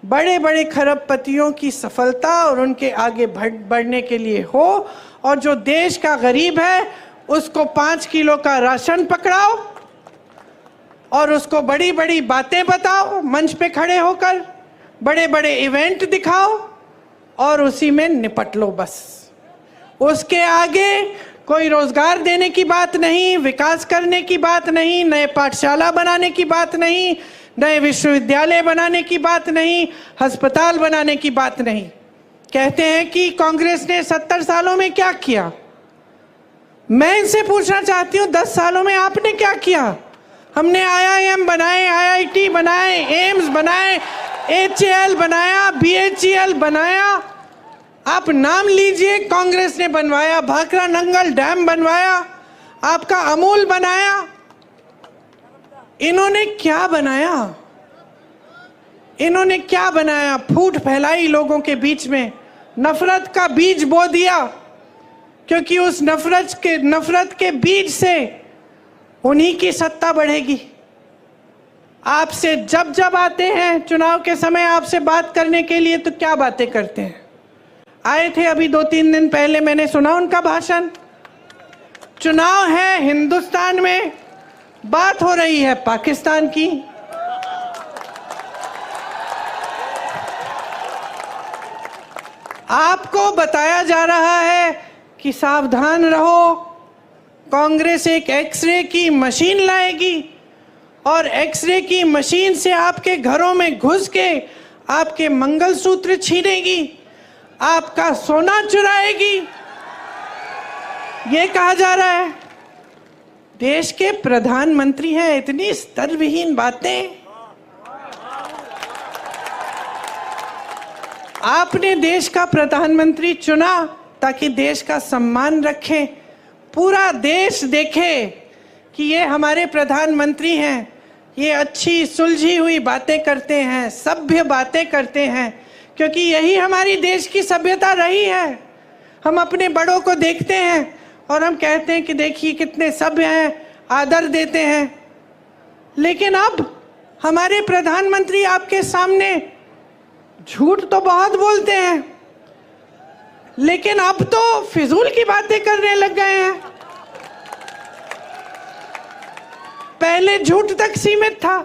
बड़े बड़े खरबपतियों की सफलता और उनके आगे बढ़ने के लिए हो, और जो देश का गरीब है उसको 5 किलो का राशन पकड़ाओ और उसको बड़ी बड़ी बातें बताओ, मंच पे खड़े होकर बड़े बड़े इवेंट दिखाओ और उसी में निपट लो बस। उसके आगे कोई रोजगार देने की बात नहीं, विकास करने की बात नहीं, नए पाठशाला बनाने की बात नहीं, नए विश्वविद्यालय बनाने की बात नहीं, अस्पताल बनाने की बात नहीं। कहते हैं कि कांग्रेस ने 70 सालों में क्या किया। मैं इनसे पूछना चाहती हूँ, 10 सालों में आपने क्या किया? हमने IIM बनाए, IIT बनाए, एम्स बनाए, HAL बनाया, BHEL बनाया। आप नाम लीजिए, कांग्रेस ने बनवाया। भाखड़ा नंगल डैम बनवाया, आपका अमूल बनाया। इन्होंने क्या बनाया? इन्होंने क्या बनाया? फूट फैलाई लोगों के बीच में, नफरत का बीज बो दिया, क्योंकि उस नफरत के बीज से उन्हीं की सत्ता बढ़ेगी। आपसे जब जब आते हैं चुनाव के समय आपसे बात करने के लिए, तो क्या बातें करते हैं? आए थे अभी 2-3 दिन पहले, मैंने सुना उनका भाषण। चुनाव है हिंदुस्तान में, बात हो रही है पाकिस्तान की। आपको बताया जा रहा है कि सावधान रहो, कांग्रेस एक एक्सरे की मशीन लाएगी और एक्सरे की मशीन से आपके घरों में घुस के आपके मंगलसूत्र छीनेगी, आपका सोना चुराएगी, ये कहा जा रहा है। देश के प्रधानमंत्री हैं, इतनी स्तरविहीन बातें। आपने देश का प्रधानमंत्री चुना ताकि देश का सम्मान रखें, पूरा देश देखे कि ये हमारे प्रधानमंत्री हैं, ये अच्छी सुलझी हुई बातें करते हैं, सभ्य बातें करते हैं, क्योंकि यही हमारी देश की सभ्यता रही है। हम अपने बड़ों को देखते हैं और हम कहते हैं कि देखिए कितने सभ्य हैं, आदर देते हैं। लेकिन अब हमारे प्रधानमंत्री आपके सामने झूठ तो बहुत बोलते हैं। लेकिन अब तो फिजूल की बातें करने लग गए हैं। पहले झूठ तक सीमित था,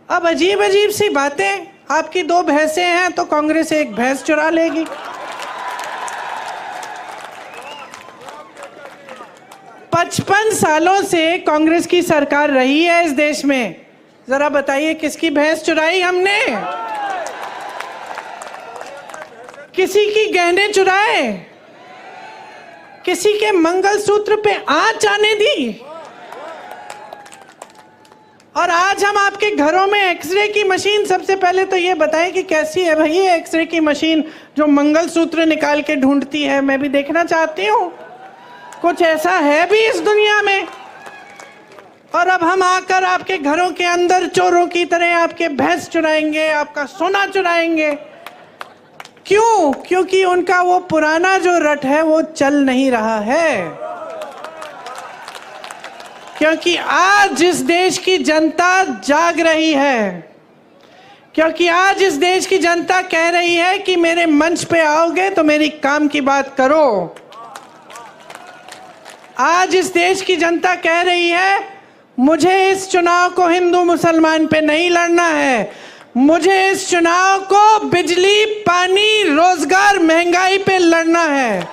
अब अजीब अजीब सी बातें। आपकी 2 भैंसें हैं तो कांग्रेस 1 भैंस चुरा लेगी। पचपन सालों से कांग्रेस की सरकार रही है इस देश में। जरा बताइए किसकी भैंस चुराई हमने? किसी की गहने चुराए? किसी के मंगलसूत्र पे आंच आने दी? और आज हम आपके घरों में एक्सरे की मशीन, सबसे पहले तो ये बताएं कि कैसी है भाई ये एक्सरे की मशीन जो मंगलसूत्र निकाल के ढूंढती है? मैं भी देखना चाहती हूँ, कुछ ऐसा है भी इस दुनिया में। और अब हम आकर आपके घरों के अंदर चोरों की तरह आपके भैंस चुराएंगे, आपका सोना चुराएंगे। क्यों? क्योंकि उनका वो पुराना जो रट है वो चल नहीं रहा है। क्योंकि आज इस देश की जनता जाग रही है, क्योंकि आज इस देश की जनता कह रही है कि मेरे मंच पे आओगे तो मेरी काम की बात करो। आज इस देश की जनता कह रही है मुझे इस चुनाव को हिंदू मुसलमान पे नहीं लड़ना है, मुझे इस चुनाव को बिजली, पानी, रोजगार, महंगाई पे लड़ना है।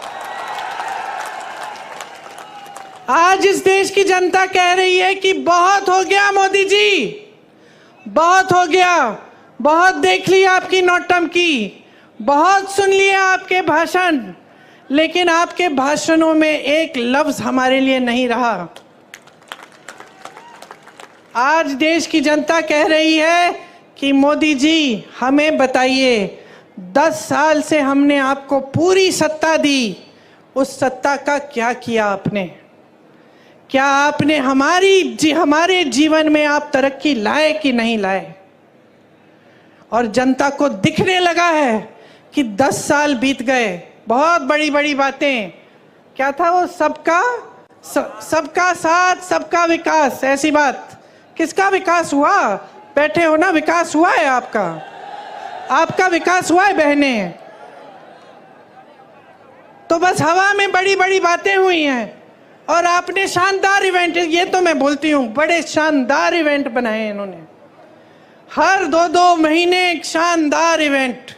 आज इस देश की जनता कह रही है कि बहुत हो गया मोदी जी, बहुत हो गया, बहुत देख लिया आपकी नौटंकी, बहुत सुन लिया आपके भाषण, लेकिन आपके भाषणों में एक लफ्ज हमारे लिए नहीं रहा। आज देश की जनता कह रही है कि मोदी जी हमें बताइए, 10 साल से हमने आपको पूरी सत्ता दी, उस सत्ता का क्या किया आपने? क्या आपने हमारे जीवन में आप तरक्की लाए कि नहीं लाए? और जनता को दिखने लगा है कि 10 साल बीत गए, बहुत बड़ी बड़ी बातें, क्या था वो, सबका साथ सबका विकास, ऐसी बात। किसका विकास हुआ? बैठे हो ना, विकास हुआ है आपका विकास हुआ है बहने। तो बस हवा में बड़ी बड़ी बातें हुई हैं और आपने शानदार इवेंट, ये तो मैं बोलती हूँ, बड़े शानदार इवेंट बनाए इन्होंने। हर 2-2 महीने एक शानदार इवेंट।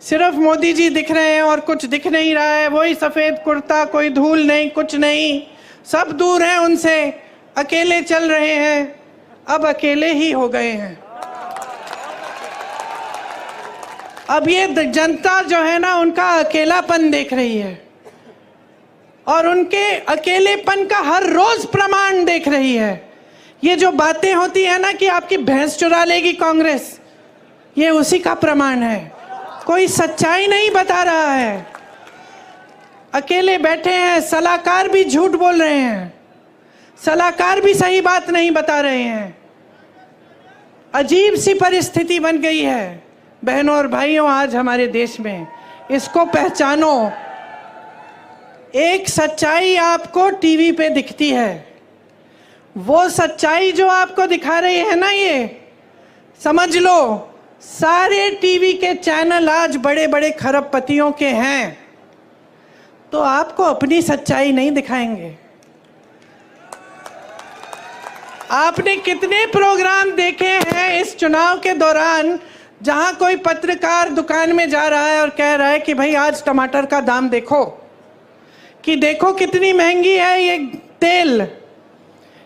सिर्फ मोदी जी दिख रहे हैं और कुछ दिख नहीं रहा है, वही सफेद कुर्ता, कोई धूल नहीं, कुछ नहीं, सब दूर हैं उनसे, अकेले चल रहे हैं। अब अकेले ही हो गए हैं। अब ये जनता जो है ना, उनका अकेलापन देख रही है और उनके अकेलेपन का हर रोज प्रमाण देख रही है। ये जो बातें होती है ना कि आपकी भैंस चुरा लेगी कांग्रेस, ये उसी का प्रमाण है। कोई सच्चाई नहीं बता रहा है, अकेले बैठे हैं, सलाहकार भी झूठ बोल रहे हैं, सलाहकार भी सही बात नहीं बता रहे हैं। अजीब सी परिस्थिति बन गई है बहनों और भाइयों आज हमारे देश में। इसको पहचानो। एक सच्चाई आपको टीवी पे दिखती है, वो सच्चाई जो आपको दिखा रही है ना, ये समझ लो सारे टीवी के चैनल आज बड़े बड़े खरबपतियों के हैं, तो आपको अपनी सच्चाई नहीं दिखाएंगे। आपने कितने प्रोग्राम देखे हैं इस चुनाव के दौरान जहां कोई पत्रकार दुकान में जा रहा है और कह रहा है कि भाई आज टमाटर का दाम देखो, कि देखो कितनी महंगी है ये तेल,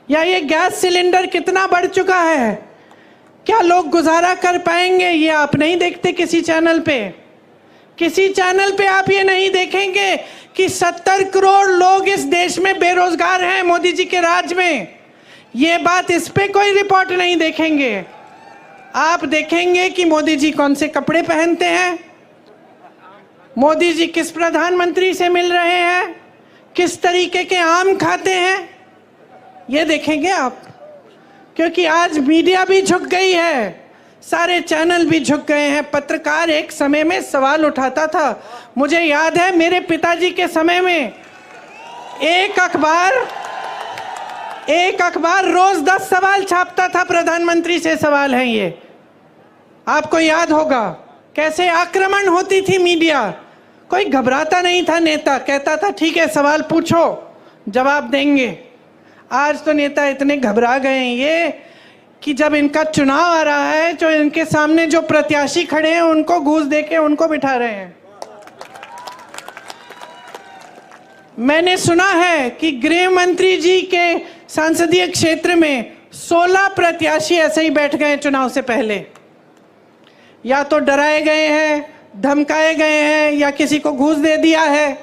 या ये गैस सिलेंडर कितना बढ़ चुका है, क्या लोग गुजारा कर पाएंगे? ये आप नहीं देखते किसी चैनल पे। किसी चैनल पे आप ये नहीं देखेंगे कि 70 करोड़ लोग इस देश में बेरोजगार हैं मोदी जी के राज में। ये बात, इस पे कोई रिपोर्ट नहीं देखेंगे। आप देखेंगे कि मोदी जी कौन से कपड़े पहनते हैं, मोदी जी किस प्रधानमंत्री से मिल रहे हैं, किस तरीके के आम खाते हैं, ये देखेंगे आप। क्योंकि आज मीडिया भी झुक गई है, सारे चैनल भी झुक गए हैं। पत्रकार एक समय में सवाल उठाता था, मुझे याद है मेरे पिताजी के समय में एक अखबार रोज 10 सवाल छापता था, प्रधानमंत्री से सवाल है ये। आपको याद होगा कैसे आक्रमण होती थी मीडिया, कोई घबराता नहीं था नेता, कहता था ठीक है सवाल पूछो जवाब देंगे। आज तो नेता इतने घबरा गए हैं ये कि जब इनका चुनाव आ रहा है तो इनके सामने जो प्रत्याशी खड़े हैं उनको घूस देके उनको बिठा रहे हैं। मैंने सुना है कि गृह मंत्री जी के संसदीय क्षेत्र में 16 प्रत्याशी ऐसे ही बैठ गए चुनाव से पहले, या तो डराए गए हैं, धमकाए गए हैं, या किसी को घूस दे दिया है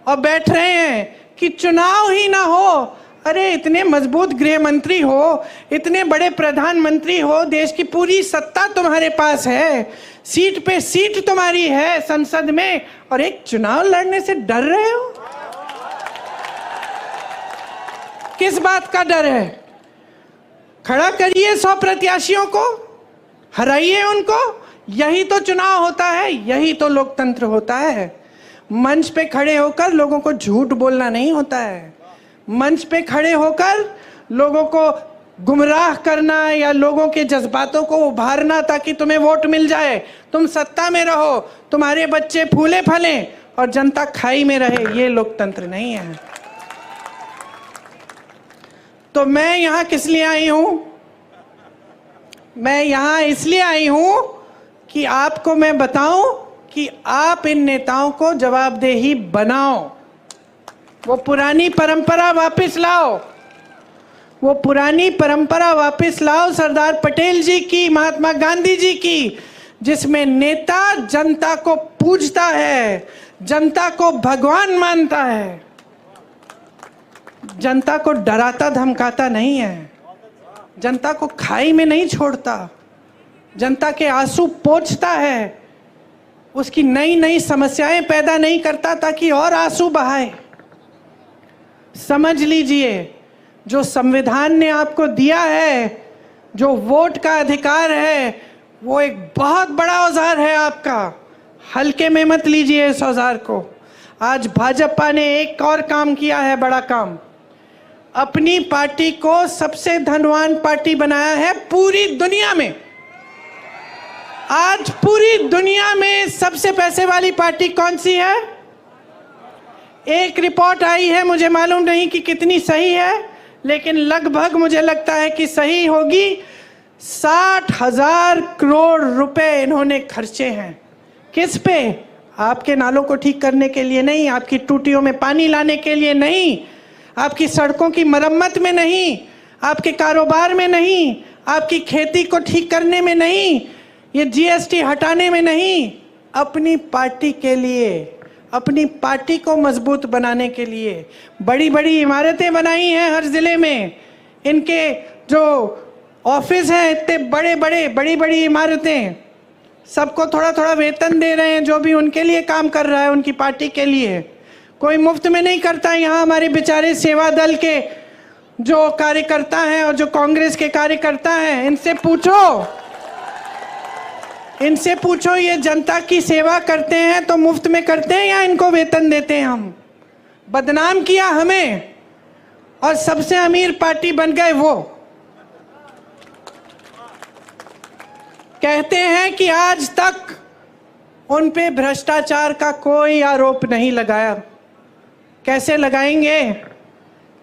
और बैठ रहे हैं कि चुनाव ही ना हो। अरे इतने मजबूत गृह मंत्री हो, इतने बड़े प्रधानमंत्री हो, देश की पूरी सत्ता तुम्हारे पास है, सीट पे सीट तुम्हारी है संसद में, और एक चुनाव लड़ने से डर रहे हो? किस बात का डर है? खड़ा करिए 100 प्रत्याशियों को, हराइए उनको। यही तो चुनाव होता है, यही तो लोकतंत्र होता है। मंच पे खड़े होकर लोगों को झूठ बोलना नहीं होता है, मंच पे खड़े होकर लोगों को गुमराह करना या लोगों के जज्बातों को उभारना ताकि तुम्हें वोट मिल जाए, तुम सत्ता में रहो, तुम्हारे बच्चे फूले फलें और जनता खाई में रहे, ये लोकतंत्र नहीं है। तो मैं यहां किस लिए आई हूं? मैं यहां इसलिए आई हूं कि आपको मैं बताऊं कि आप इन नेताओं को जवाबदेही बनाओ, वो पुरानी परंपरा वापस लाओ, वो पुरानी परंपरा वापस लाओ सरदार पटेल जी की, महात्मा गांधी जी की, जिसमें नेता जनता को पूजता है, जनता को भगवान मानता है, जनता को डराता धमकाता नहीं है, जनता को खाई में नहीं छोड़ता, जनता के आंसू पोंछता है, उसकी नई नई समस्याएं पैदा नहीं करता ताकि और आंसू बहाए। समझ लीजिए, जो संविधान ने आपको दिया है, जो वोट का अधिकार है, वो एक बहुत बड़ा औजार है आपका, हल्के में मत लीजिए इस औजार को। आज भाजपा ने एक और काम किया है, बड़ा काम, अपनी पार्टी को सबसे धनवान पार्टी बनाया है पूरी दुनिया में। आज पूरी दुनिया में सबसे पैसे वाली पार्टी कौन सी है? एक रिपोर्ट आई है, मुझे मालूम नहीं कि कितनी सही है, लेकिन लगभग मुझे लगता है कि सही होगी। 60,000 करोड़ रुपए इन्होंने खर्चे हैं। किस पे? आपके नालों को ठीक करने के लिए नहीं, आपकी टूटियों में पानी लाने के लिए नहीं, आपकी सड़कों की मरम्मत में नहीं, आपके कारोबार में नहीं, आपकी खेती को ठीक करने में नहीं, ये जीएसटी हटाने में नहीं, अपनी पार्टी के लिए, अपनी पार्टी को मजबूत बनाने के लिए बड़ी बड़ी इमारतें बनाई हैं हर जिले में। इनके जो ऑफिस हैं इतने बड़ी बड़ी इमारतें, सबको थोड़ा थोड़ा वेतन दे रहे हैं जो भी उनके लिए काम कर रहा है, उनकी पार्टी के लिए। कोई मुफ्त में नहीं करता। यहाँ हमारे बेचारे सेवा दल के जो कार्यकर्ता हैं और जो कांग्रेस के कार्यकर्ता हैं, इनसे पूछो ये जनता की सेवा करते हैं तो मुफ्त में करते हैं या इनको वेतन देते हैं? हम बदनाम किया हमें और सबसे अमीर पार्टी बन गए वो। कहते हैं कि आज तक उन पे भ्रष्टाचार का कोई आरोप नहीं लगाया। कैसे लगाएंगे?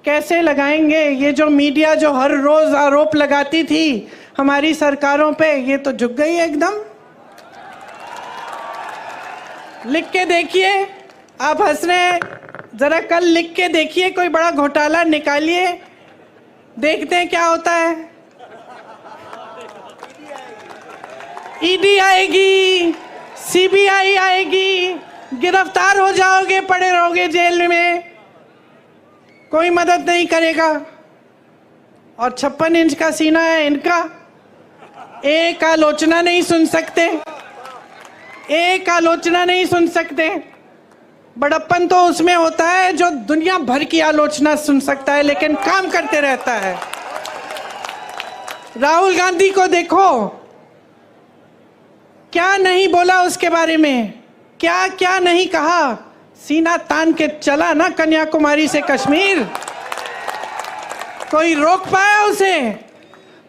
कैसे लगाएंगे? ये जो मीडिया जो हर रोज आरोप लगाती थी हमारी सरकारों पे, ये तो झुक गई है एकदम। लिख के देखिए, आप हंस रहे हैं, जरा कल लिख के देखिए, कोई बड़ा घोटाला निकालिए, देखते हैं क्या होता है। ईडी आएगी, सीबीआई आएगी, गिरफ्तार हो जाओगे, पड़े रहोगे जेल में, कोई मदद नहीं करेगा। और 56 इंच का सीना है इनका, एक आलोचना नहीं सुन सकते, एक आलोचना नहीं सुन सकते। बड़प्पन तो उसमें होता है जो दुनिया भर की आलोचना सुन सकता है लेकिन काम करते रहता है। राहुल गांधी को देखो, क्या नहीं बोला उसके बारे में, क्या क्या नहीं कहा। सीना तान के चला ना कन्याकुमारी से कश्मीर, कोई रोक पाया उसे?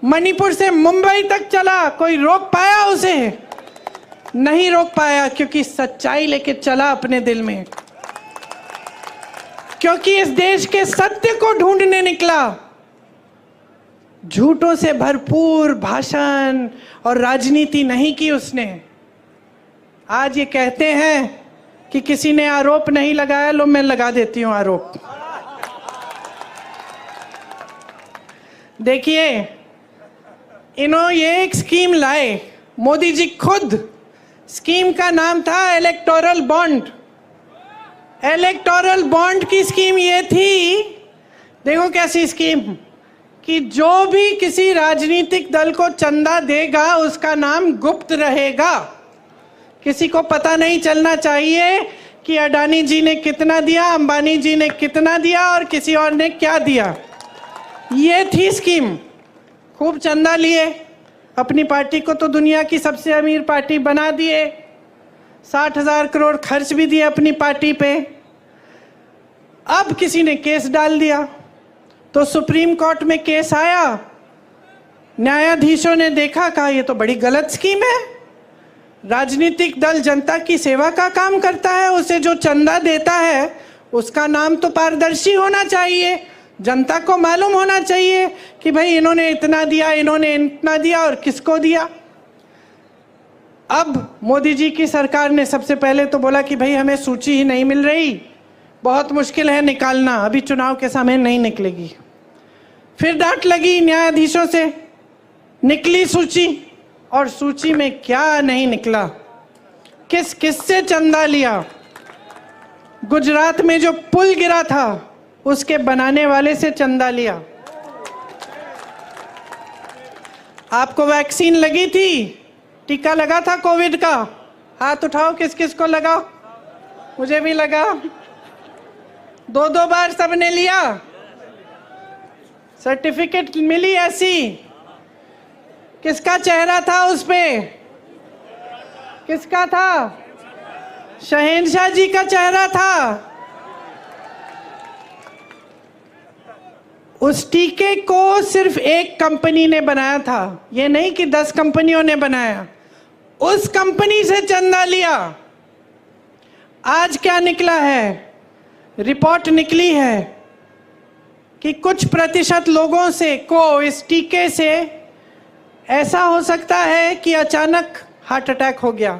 मणिपुर से मुंबई तक चला, कोई रोक पाया उसे? नहीं रोक पाया, क्योंकि सच्चाई लेके चला अपने दिल में, क्योंकि इस देश के सत्य को ढूंढने निकला। झूठों से भरपूर भाषण और राजनीति नहीं की उसने। आज ये कहते हैं कि किसी ने आरोप नहीं लगाया, लो मैं लगा देती हूं आरोप। देखिए, इन्होंने ये एक स्कीम लाए, मोदी जी खुद। स्कीम का नाम था इलेक्टोरल बॉन्ड। इलेक्टोरल बॉन्ड की स्कीम ये थी, देखो कैसी स्कीम, कि जो भी किसी राजनीतिक दल को चंदा देगा उसका नाम गुप्त रहेगा। किसी को पता नहीं चलना चाहिए कि अडानी जी ने कितना दिया, अंबानी जी ने कितना दिया और किसी और ने क्या दिया। ये थी स्कीम। खूब चंदा लिए, अपनी पार्टी को तो दुनिया की सबसे अमीर पार्टी बना दिए, 60,000 करोड़ खर्च भी दिए अपनी पार्टी पे। अब किसी ने केस डाल दिया, तो सुप्रीम कोर्ट में केस आया। न्यायाधीशों ने देखा, कहा ये तो बड़ी गलत स्कीम है। राजनीतिक दल जनता की सेवा का काम करता है, उसे जो चंदा देता है उसका नाम तो पारदर्शी होना चाहिए, जनता को मालूम होना चाहिए कि भाई इन्होंने इतना दिया, इन्होंने इतना दिया और किसको दिया। अब मोदी जी की सरकार ने सबसे पहले तो बोला कि भाई हमें सूची ही नहीं मिल रही, बहुत मुश्किल है निकालना, अभी चुनाव के समय नहीं निकलेगी। फिर डांट लगी न्यायाधीशों से, निकली सूची, और सूची में क्या नहीं निकला, किस किस से चंदा लिया। गुजरात में जो पुल गिरा था उसके बनाने वाले से चंदा लिया। आपको वैक्सीन लगी थी, टीका लगा था कोविड का, हाथ उठाओ किस किस को लगा। मुझे भी लगा, 2-2 बार सबने लिया, सर्टिफिकेट मिली ऐसी। किसका चेहरा था उस पे? किसका था? शहंशाह जी का चेहरा था। उस टीके को सिर्फ एक कंपनी ने बनाया था, ये नहीं कि 10 कंपनियों ने बनाया। उस कंपनी से चंदा लिया। आज क्या निकला है? रिपोर्ट निकली है कि कुछ प्रतिशत लोगों से को इस टीके से ऐसा हो सकता है कि अचानक हार्ट अटैक हो गया,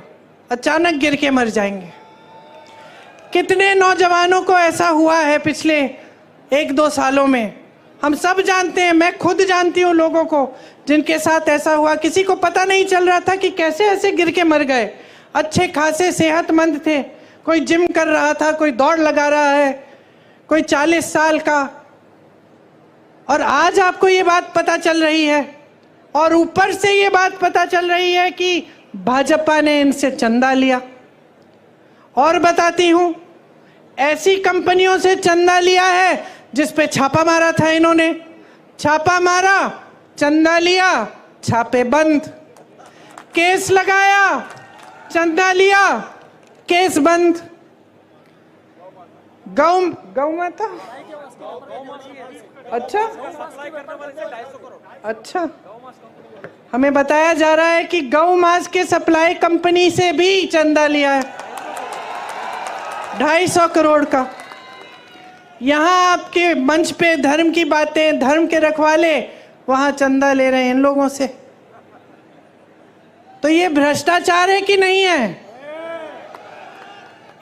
अचानक गिर के मर जाएंगे। कितने नौजवानों को ऐसा हुआ है पिछले 1-2 सालों में, हम सब जानते हैं, मैं खुद जानती हूँ लोगों को जिनके साथ ऐसा हुआ। किसी को पता नहीं चल रहा था कि कैसे ऐसे गिर के मर गए। अच्छे खासे सेहतमंद थे, कोई जिम कर रहा था, कोई दौड़ लगा रहा है, कोई 40 साल का, और आज आपको ये बात पता चल रही है। और ऊपर से ये बात पता चल रही है कि भाजपा ने इनसे चंदा लिया। और बताती हूँ, ऐसी कंपनियों से चंदा लिया है जिस पे छापा मारा था इन्होंने। छापा मारा, चंदा लिया, छापे बंद। केस लगाया, चंदा लिया, केस बंद। गौ माता, अच्छा, हमें बताया जा रहा है कि गौ मांस के सप्लाई कंपनी से भी चंदा लिया है, 250 करोड़ का। यहाँ आपके मंच पे धर्म की बातें, धर्म के रखवाले वहां चंदा ले रहे हैं इन लोगों से। तो ये भ्रष्टाचार है कि नहीं है?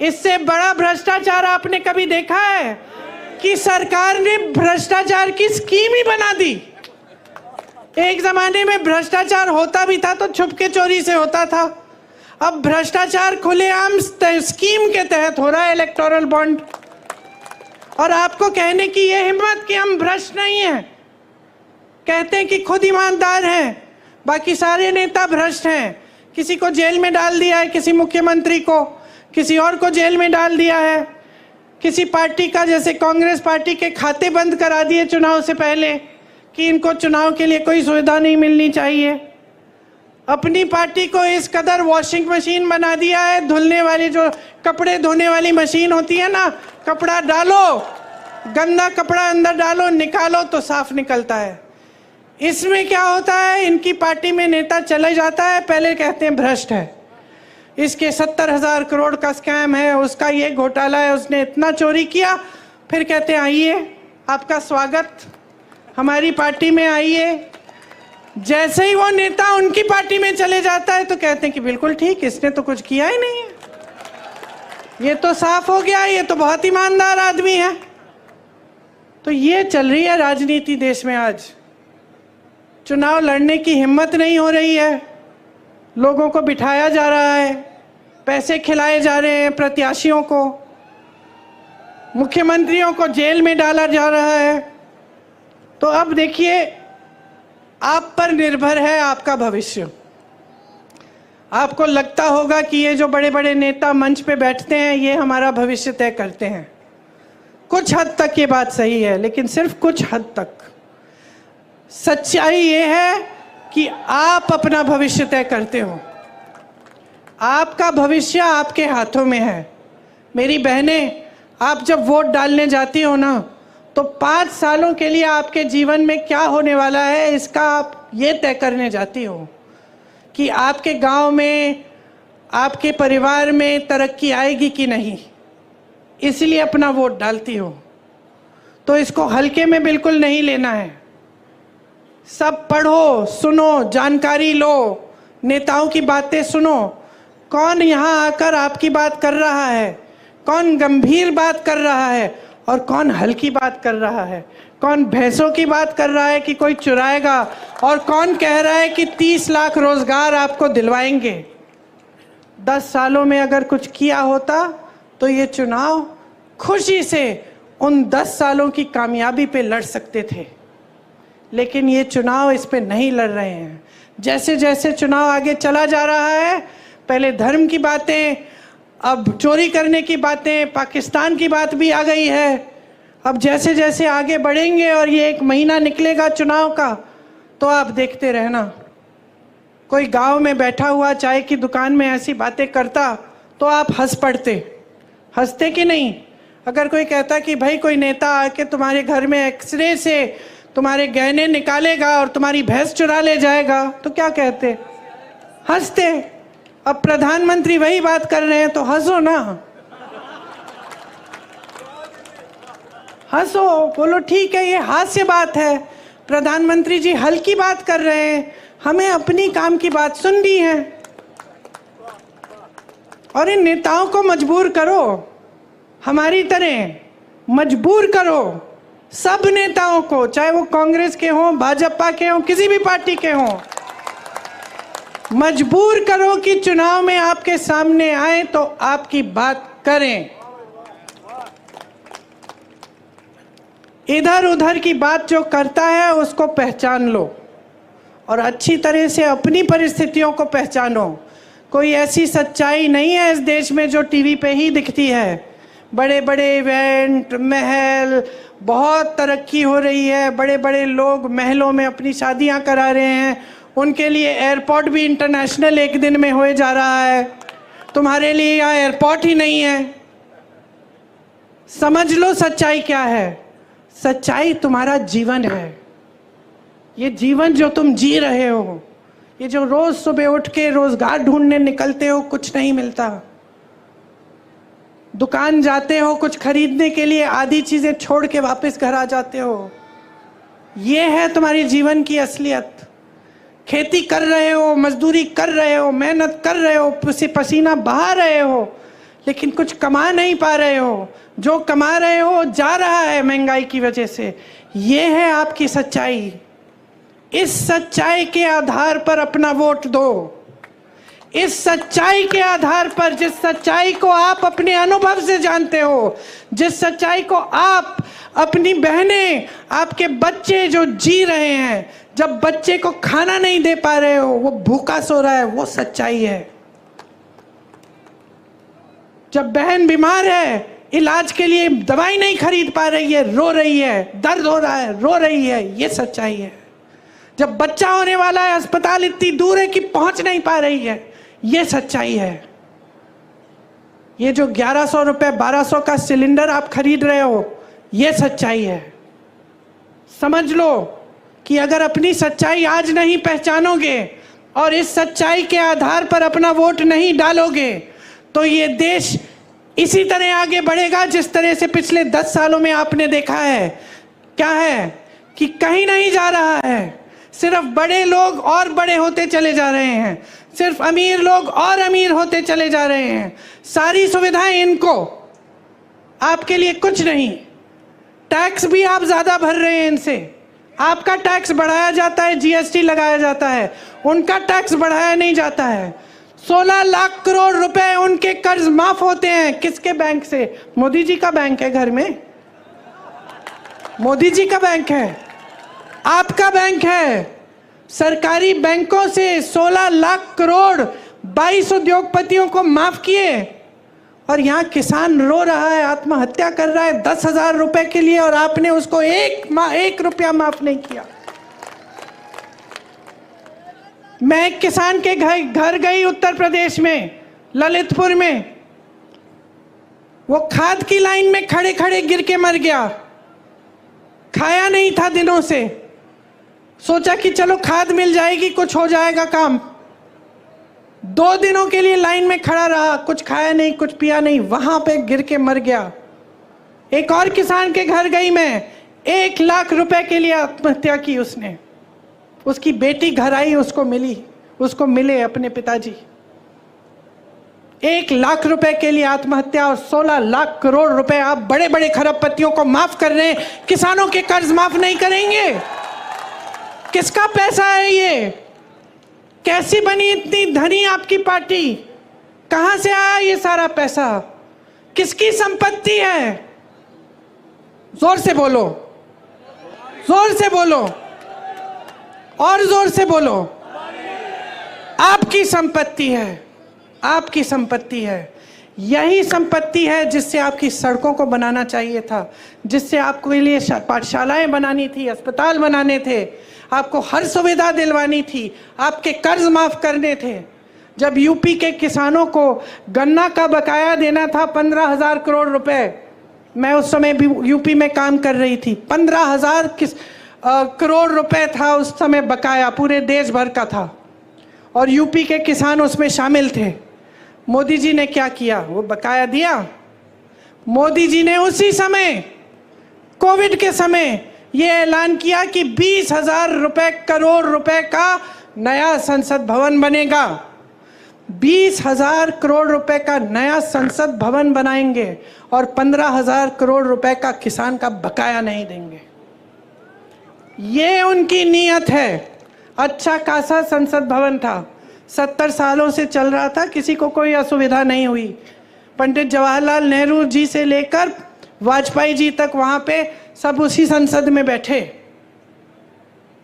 इससे बड़ा भ्रष्टाचार आपने कभी देखा है कि सरकार ने भ्रष्टाचार की स्कीम ही बना दी? एक जमाने में भ्रष्टाचार होता भी था तो छुपके चोरी से होता था, अब भ्रष्टाचार खुलेआम स्कीम के तहत हो रहा है, इलेक्टोरल बॉन्ड। और आपको कहने की ये हिम्मत कि हम भ्रष्ट नहीं हैं, कहते हैं कि खुद ईमानदार हैं, बाकी सारे नेता भ्रष्ट हैं। किसी को जेल में डाल दिया है, किसी मुख्यमंत्री को, किसी और को जेल में डाल दिया है, किसी पार्टी का, जैसे कांग्रेस पार्टी के खाते बंद करा दिए चुनाव से पहले कि इनको चुनाव के लिए कोई सुविधा नहीं मिलनी चाहिए। अपनी पार्टी को इस कदर वॉशिंग मशीन बना दिया है, धुलने वाली, जो कपड़े धोने वाली मशीन होती है ना, कपड़ा डालो, गंदा कपड़ा अंदर डालो, निकालो तो साफ निकलता है। इसमें क्या होता है, इनकी पार्टी में नेता चले जाता है, पहले कहते हैं भ्रष्ट है, इसके 70,000 करोड़ का स्कैम है, उसका ये घोटाला है, उसने इतना चोरी किया। फिर कहते हैं आइए, आपका स्वागत, हमारी पार्टी में आइए। जैसे ही वो नेता उनकी पार्टी में चले जाता है तो कहते हैं कि बिल्कुल ठीक, इसने तो कुछ किया ही नहीं है, ये तो साफ हो गया, ये तो बहुत ईमानदार आदमी है। तो ये चल रही है राजनीति देश में आज। चुनाव लड़ने की हिम्मत नहीं हो रही है, लोगों को बिठाया जा रहा है, पैसे खिलाए जा रहे हैं प्रत्याशियों को, मुख्यमंत्रियों को जेल में डाला जा रहा है। तो अब देखिए, आप पर निर्भर है आपका भविष्य। आपको लगता होगा कि ये जो बड़े बड़े नेता मंच पे बैठते हैं ये हमारा भविष्य तय करते हैं। कुछ हद तक ये बात सही है, लेकिन सिर्फ कुछ हद तक। सच्चाई ये है कि आप अपना भविष्य तय करते हो। आपका भविष्य आपके हाथों में है। मेरी बहनें, आप जब वोट डालने जाती हो ना, तो 5 सालों के लिए आपके जीवन में क्या होने वाला है इसका आप ये तय करने जाती हो कि आपके गांव में, आपके परिवार में तरक्की आएगी कि नहीं, इसलिए अपना वोट डालती हो। तो इसको हल्के में बिल्कुल नहीं लेना है। सब पढ़ो, सुनो, जानकारी लो, नेताओं की बातें सुनो। कौन यहाँ आकर आपकी बात कर रहा है, कौन गंभीर बात कर रहा है और कौन हल्की बात कर रहा है, कौन भैंसों की बात कर रहा है कि कोई चुराएगा, और कौन कह रहा है कि 30 लाख रोजगार आपको दिलवाएंगे। 10 सालों में अगर कुछ किया होता तो ये चुनाव खुशी से उन 10 सालों की कामयाबी पे लड़ सकते थे, लेकिन ये चुनाव इस पे नहीं लड़ रहे हैं। जैसे जैसे चुनाव आगे चला जा रहा है, पहले धर्म की बातें, अब चोरी करने की बातें, पाकिस्तान की बात भी आ गई है। अब जैसे जैसे आगे बढ़ेंगे और ये 1 महीना निकलेगा चुनाव का, तो आप देखते रहना। कोई गांव में बैठा हुआ चाय की दुकान में ऐसी बातें करता तो आप हंस पड़ते। हंसते कि नहीं? अगर कोई कहता कि भाई कोई नेता आके तुम्हारे घर में एक्सरे से तुम्हारे गहने निकालेगा और तुम्हारी भैंस चुरा ले जाएगा, तो क्या कहते? हंसते। अब प्रधानमंत्री वही बात कर रहे हैं तो हंसो ना, हंसो, बोलो ठीक है, ये हास्य बात है, प्रधानमंत्री जी हल्की बात कर रहे हैं, हमें अपनी काम की बात सुननी है। और इन नेताओं को मजबूर करो, हमारी तरह मजबूर करो सब नेताओं को, चाहे वो कांग्रेस के हों, भाजपा के हों, किसी भी पार्टी के हों, मजबूर करो कि चुनाव में आपके सामने आए तो आपकी बात करें। इधर उधर की बात जो करता है उसको पहचान लो और अच्छी तरह से अपनी परिस्थितियों को पहचानो। कोई ऐसी सच्चाई नहीं है इस देश में जो टीवी पे ही दिखती है। बड़े बड़े इवेंट, महल, बहुत तरक्की हो रही है, बड़े बड़े लोग महलों में अपनी शादियां करा रहे हैं, उनके लिए एयरपोर्ट भी इंटरनेशनल एक दिन में होए जा रहा है। तुम्हारे लिए यहाँ एयरपोर्ट ही नहीं है। समझ लो सच्चाई क्या है। सच्चाई तुम्हारा जीवन है। ये जीवन जो तुम जी रहे हो, ये जो रोज सुबह उठ के रोजगार ढूंढने निकलते हो, कुछ नहीं मिलता। दुकान जाते हो कुछ खरीदने के लिए, आधी चीजें छोड़ के वापस घर आ जाते हो। ये है तुम्हारी जीवन की असलियत। खेती कर रहे हो, मजदूरी कर रहे हो, मेहनत कर रहे हो, पसीना बहा रहे हो, लेकिन कुछ कमा नहीं पा रहे हो। जो कमा रहे हो जा रहा है महंगाई की वजह से। ये है आपकी सच्चाई। इस सच्चाई के आधार पर अपना वोट दो। इस सच्चाई के आधार पर, जिस सच्चाई को आप अपने अनुभव से जानते हो, जिस सच्चाई को आप, अपनी बहनें, आपके बच्चे जो जी रहे हैं, जब बच्चे को खाना नहीं दे पा रहे हो, वो भूखा सो रहा है, वो सच्चाई है। जब बहन बीमार है, इलाज के लिए दवाई नहीं खरीद पा रही है, रो रही है, दर्द हो रहा है, रो रही है, ये सच्चाई है। जब बच्चा होने वाला है, अस्पताल इतनी दूर है कि पहुंच नहीं पा रही है, ये सच्चाई है। ये जो 1100 रुपए 1200 का सिलेंडर आप खरीद रहे हो, ये सच्चाई है। समझ लो कि अगर अपनी सच्चाई आज नहीं पहचानोगे और इस सच्चाई के आधार पर अपना वोट नहीं डालोगे तो ये देश इसी तरह आगे बढ़ेगा जिस तरह से पिछले 10 सालों में आपने देखा है। क्या है कि कहीं नहीं जा रहा है, सिर्फ बड़े लोग और बड़े होते चले जा रहे हैं, सिर्फ अमीर लोग और अमीर होते चले जा रहे हैं। सारी सुविधाएं इनको, आपके लिए कुछ नहीं। टैक्स भी आप ज्यादा भर रहे हैं इनसे, आपका टैक्स बढ़ाया जाता है, जीएसटी लगाया जाता है, उनका टैक्स बढ़ाया नहीं जाता है। 16 लाख करोड़ रुपए उनके कर्ज माफ होते हैं। किसके बैंक से? मोदी जी का बैंक है घर में, मोदी जी का बैंक है, आपका बैंक है। सरकारी बैंकों से 16 लाख करोड़ 22 उद्योगपतियों को माफ किए और यहाँ किसान रो रहा है, आत्महत्या कर रहा है 10,000 रुपए के लिए और आपने उसको एक रुपया माफ नहीं किया। मैं एक किसान के घर गई उत्तर प्रदेश में, ललितपुर में। वो खाद की लाइन में खड़े खड़े गिर के मर गया, खाया नहीं था दिनों से। सोचा कि चलो खाद मिल जाएगी, कुछ हो जाएगा काम। 2 दिनों के लिए लाइन में खड़ा रहा, कुछ खाया नहीं, कुछ पिया नहीं, वहां पे गिर के मर गया। एक और किसान के घर गई मैं, 1 लाख रुपए के लिए आत्महत्या की उसने। उसकी बेटी घर आई, उसको मिले अपने पिताजी। 1 लाख रुपए के लिए आत्महत्या और 16 लाख करोड़ रुपए आप बड़े बड़े खरबपतियों को माफ कर रहे हैं, किसानों के कर्ज माफ नहीं करेंगे। किसका पैसा है ये? कैसी बनी इतनी धनी आपकी पार्टी? कहां से आया ये सारा पैसा? किसकी संपत्ति है? जोर से बोलो, जोर से बोलो, और जोर से बोलो। आपकी संपत्ति है, आपकी संपत्ति है। यही संपत्ति है जिससे आपकी सड़कों को बनाना चाहिए था, जिससे आपके लिए पाठशालाएं बनानी थी, अस्पताल बनाने थे, आपको हर सुविधा दिलवानी थी, आपके कर्ज माफ करने थे। जब यूपी के किसानों को गन्ना का बकाया देना था 15,000 करोड़ रुपए, मैं उस समय भी यूपी में काम कर रही थी। 15,000 करोड़ रुपए था उस समय बकाया, पूरे देश भर का था और यूपी के किसान उसमें शामिल थे। मोदी जी ने क्या किया? वो बकाया दिया। मोदी जी ने उसी समय कोविड के समय ये ऐलान किया कि 20,000 करोड़ रुपए का नया संसद भवन बनेगा। 20,000 करोड़ रुपए का नया संसद भवन बनाएंगे और 15,000 करोड़ रुपए का किसान का बकाया नहीं देंगे। ये उनकी नीयत है। अच्छा खासा संसद भवन था, 70 सालों से चल रहा था, किसी को कोई असुविधा नहीं हुई। पंडित जवाहरलाल नेहरू जी से लेकर वाजपेयी जी तक वहाँ पे सब उसी संसद में बैठे।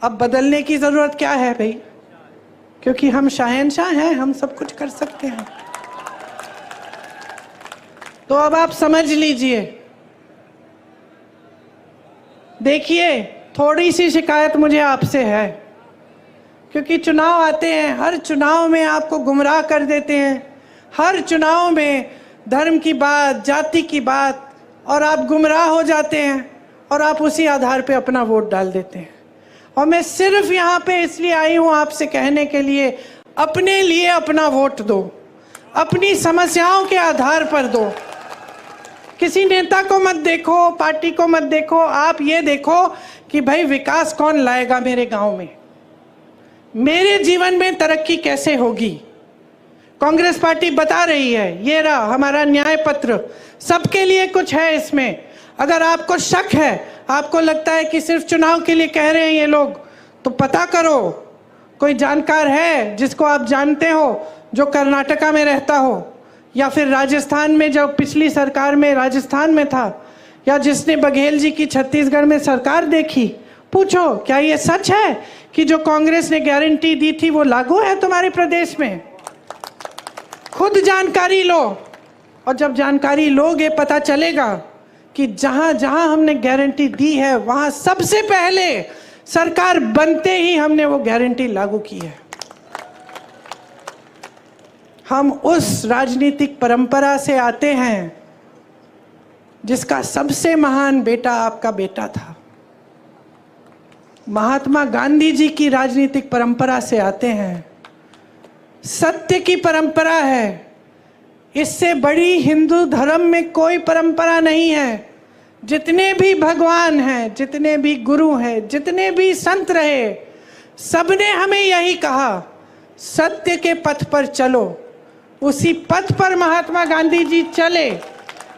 अब बदलने की ज़रूरत क्या है भाई? क्योंकि हम शहंशाह हैं, हम सब कुछ कर सकते हैं। तो अब आप समझ लीजिए। देखिए, थोड़ी सी शिकायत मुझे आपसे है, क्योंकि चुनाव आते हैं, हर चुनाव में आपको गुमराह कर देते हैं, हर चुनाव में धर्म की बात, जाति की बात, और आप गुमराह हो जाते हैं और आप उसी आधार पे अपना वोट डाल देते हैं। और मैं सिर्फ यहाँ पे इसलिए आई हूँ आपसे कहने के लिए, अपने लिए अपना वोट दो, अपनी समस्याओं के आधार पर दो। किसी नेता को मत देखो, पार्टी को मत देखो, आप ये देखो कि भाई विकास कौन लाएगा मेरे गांव में, मेरे जीवन में तरक्की कैसे होगी। कांग्रेस पार्टी बता रही है, ये रहा हमारा न्याय पत्र, सबके लिए कुछ है इसमें। अगर आपको शक है, आपको लगता है कि सिर्फ चुनाव के लिए कह रहे हैं ये लोग, तो पता करो, कोई जानकार है जिसको आप जानते हो जो कर्नाटका में रहता हो, या फिर राजस्थान में, जो पिछली सरकार में राजस्थान में था, या जिसने बघेल जी की छत्तीसगढ़ में सरकार देखी, पूछो क्या ये सच है कि जो कांग्रेस ने गारंटी दी थी वो लागू है तुम्हारे प्रदेश में? खुद जानकारी लो, और जब जानकारी लोगे पता चलेगा कि जहां जहां हमने गारंटी दी है वहां सबसे पहले सरकार बनते ही हमने वो गारंटी लागू की है। हम उस राजनीतिक परंपरा से आते हैं जिसका सबसे महान बेटा आपका बेटा था। महात्मा गांधी जी की राजनीतिक परंपरा से आते हैं। सत्य की परंपरा है। इससे बड़ी हिंदू धर्म में कोई परंपरा नहीं है। जितने भी भगवान हैं, जितने भी गुरु हैं, जितने भी संत रहे, सबने हमें यही कहा, सत्य के पथ पर चलो। उसी पथ पर महात्मा गांधी जी चले,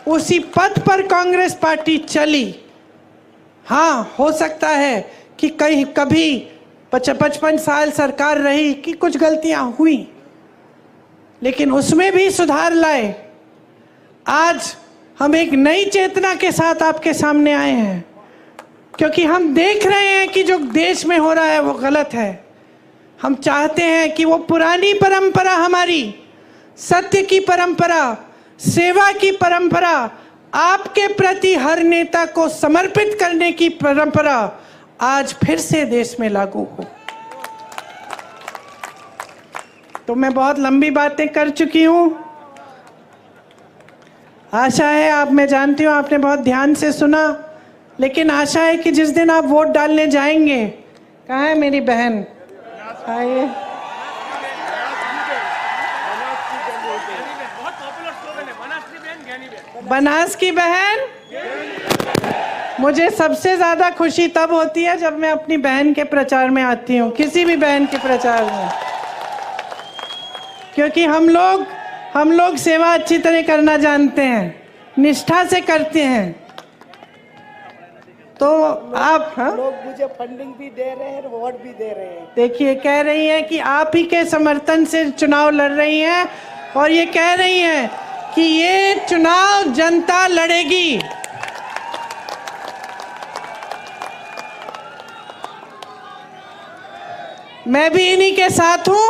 उसी पथ पर कांग्रेस पार्टी चली। हाँ, हो सकता है कि कहीं कभी 55 साल सरकार रही कि कुछ गलतियां हुई, लेकिन उसमें भी सुधार लाए। आज हम एक नई चेतना के साथ आपके सामने आए हैं, क्योंकि हम देख रहे हैं कि जो देश में हो रहा है वो गलत है। हम चाहते हैं कि वो पुरानी परंपरा, हमारी सत्य की परंपरा, सेवा की परंपरा, आपके प्रति हर नेता को समर्पित करने की परंपरा आज फिर से देश में लागू हो। तो मैं बहुत लंबी बातें कर चुकी हूं। आशा है आप, मैं जानती हूं आपने बहुत ध्यान से सुना, लेकिन आशा है कि जिस दिन आप वोट डालने जाएंगे, कहाँ है मेरी बहन, आइए, बनास की बहन। मुझे सबसे ज्यादा खुशी तब होती है जब मैं अपनी बहन के प्रचार में आती हूँ, किसी भी बहन के प्रचार में, क्योंकि हम लोग सेवा अच्छी तरह करना जानते हैं, निष्ठा से करते हैं। तो आप, हाँ, लोग मुझे फंडिंग भी दे रहे हैं, वोट भी दे रहे हैं। देखिए, कह रही हैं कि आप ही के समर्थन से चुनाव लड़ रही हैं, और ये कह रही हैं कि ये चुनाव जनता लड़ेगी। मैं भी इन्हीं के साथ हूं।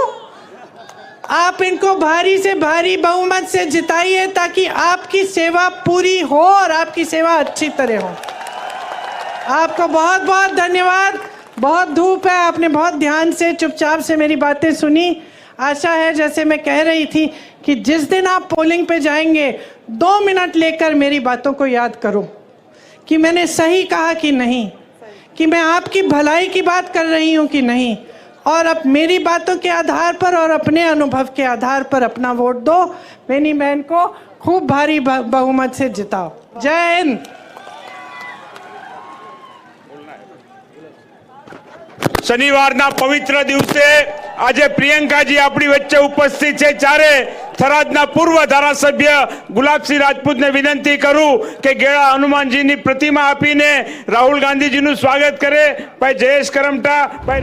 आप इनको भारी से भारी बहुमत से जिताइए, ताकि आपकी सेवा पूरी हो और आपकी सेवा अच्छी तरह हो। आपको बहुत बहुत धन्यवाद। बहुत धूप है, आपने बहुत ध्यान से, चुपचाप से मेरी बातें सुनी। आशा है, जैसे मैं कह रही थी, कि जिस दिन आप पोलिंग पे जाएंगे, 2 मिनट लेकर मेरी बातों को याद करो कि मैंने सही कहा कि नहीं, कि मैं आपकी भलाई की बात कर रही हूं कि नहीं, और अब मेरी बातों के आधार पर और अपने अनुभव के आधार पर अपना वोट दो। मेरी बहन को खूब भारी बहुमत से जिताओ। जय हिंद। શનિવારના પવિત્ર દિવસે આજે પ્રિયંકાજી આપણી વચ્ચે ઉપસ્થિત છે, ત્યારે થરાદના પૂર્વ ધારાસભ્ય ગુલાબસિંહ રાજપૂતને વિનંતી કરું કે ગેળા હનુમાનજીની પ્રતિમા આપીને રાહુલ ગાંધીજીનું સ્વાગત કરે. ભાઈ જયેશ કરમટા, ભાઈ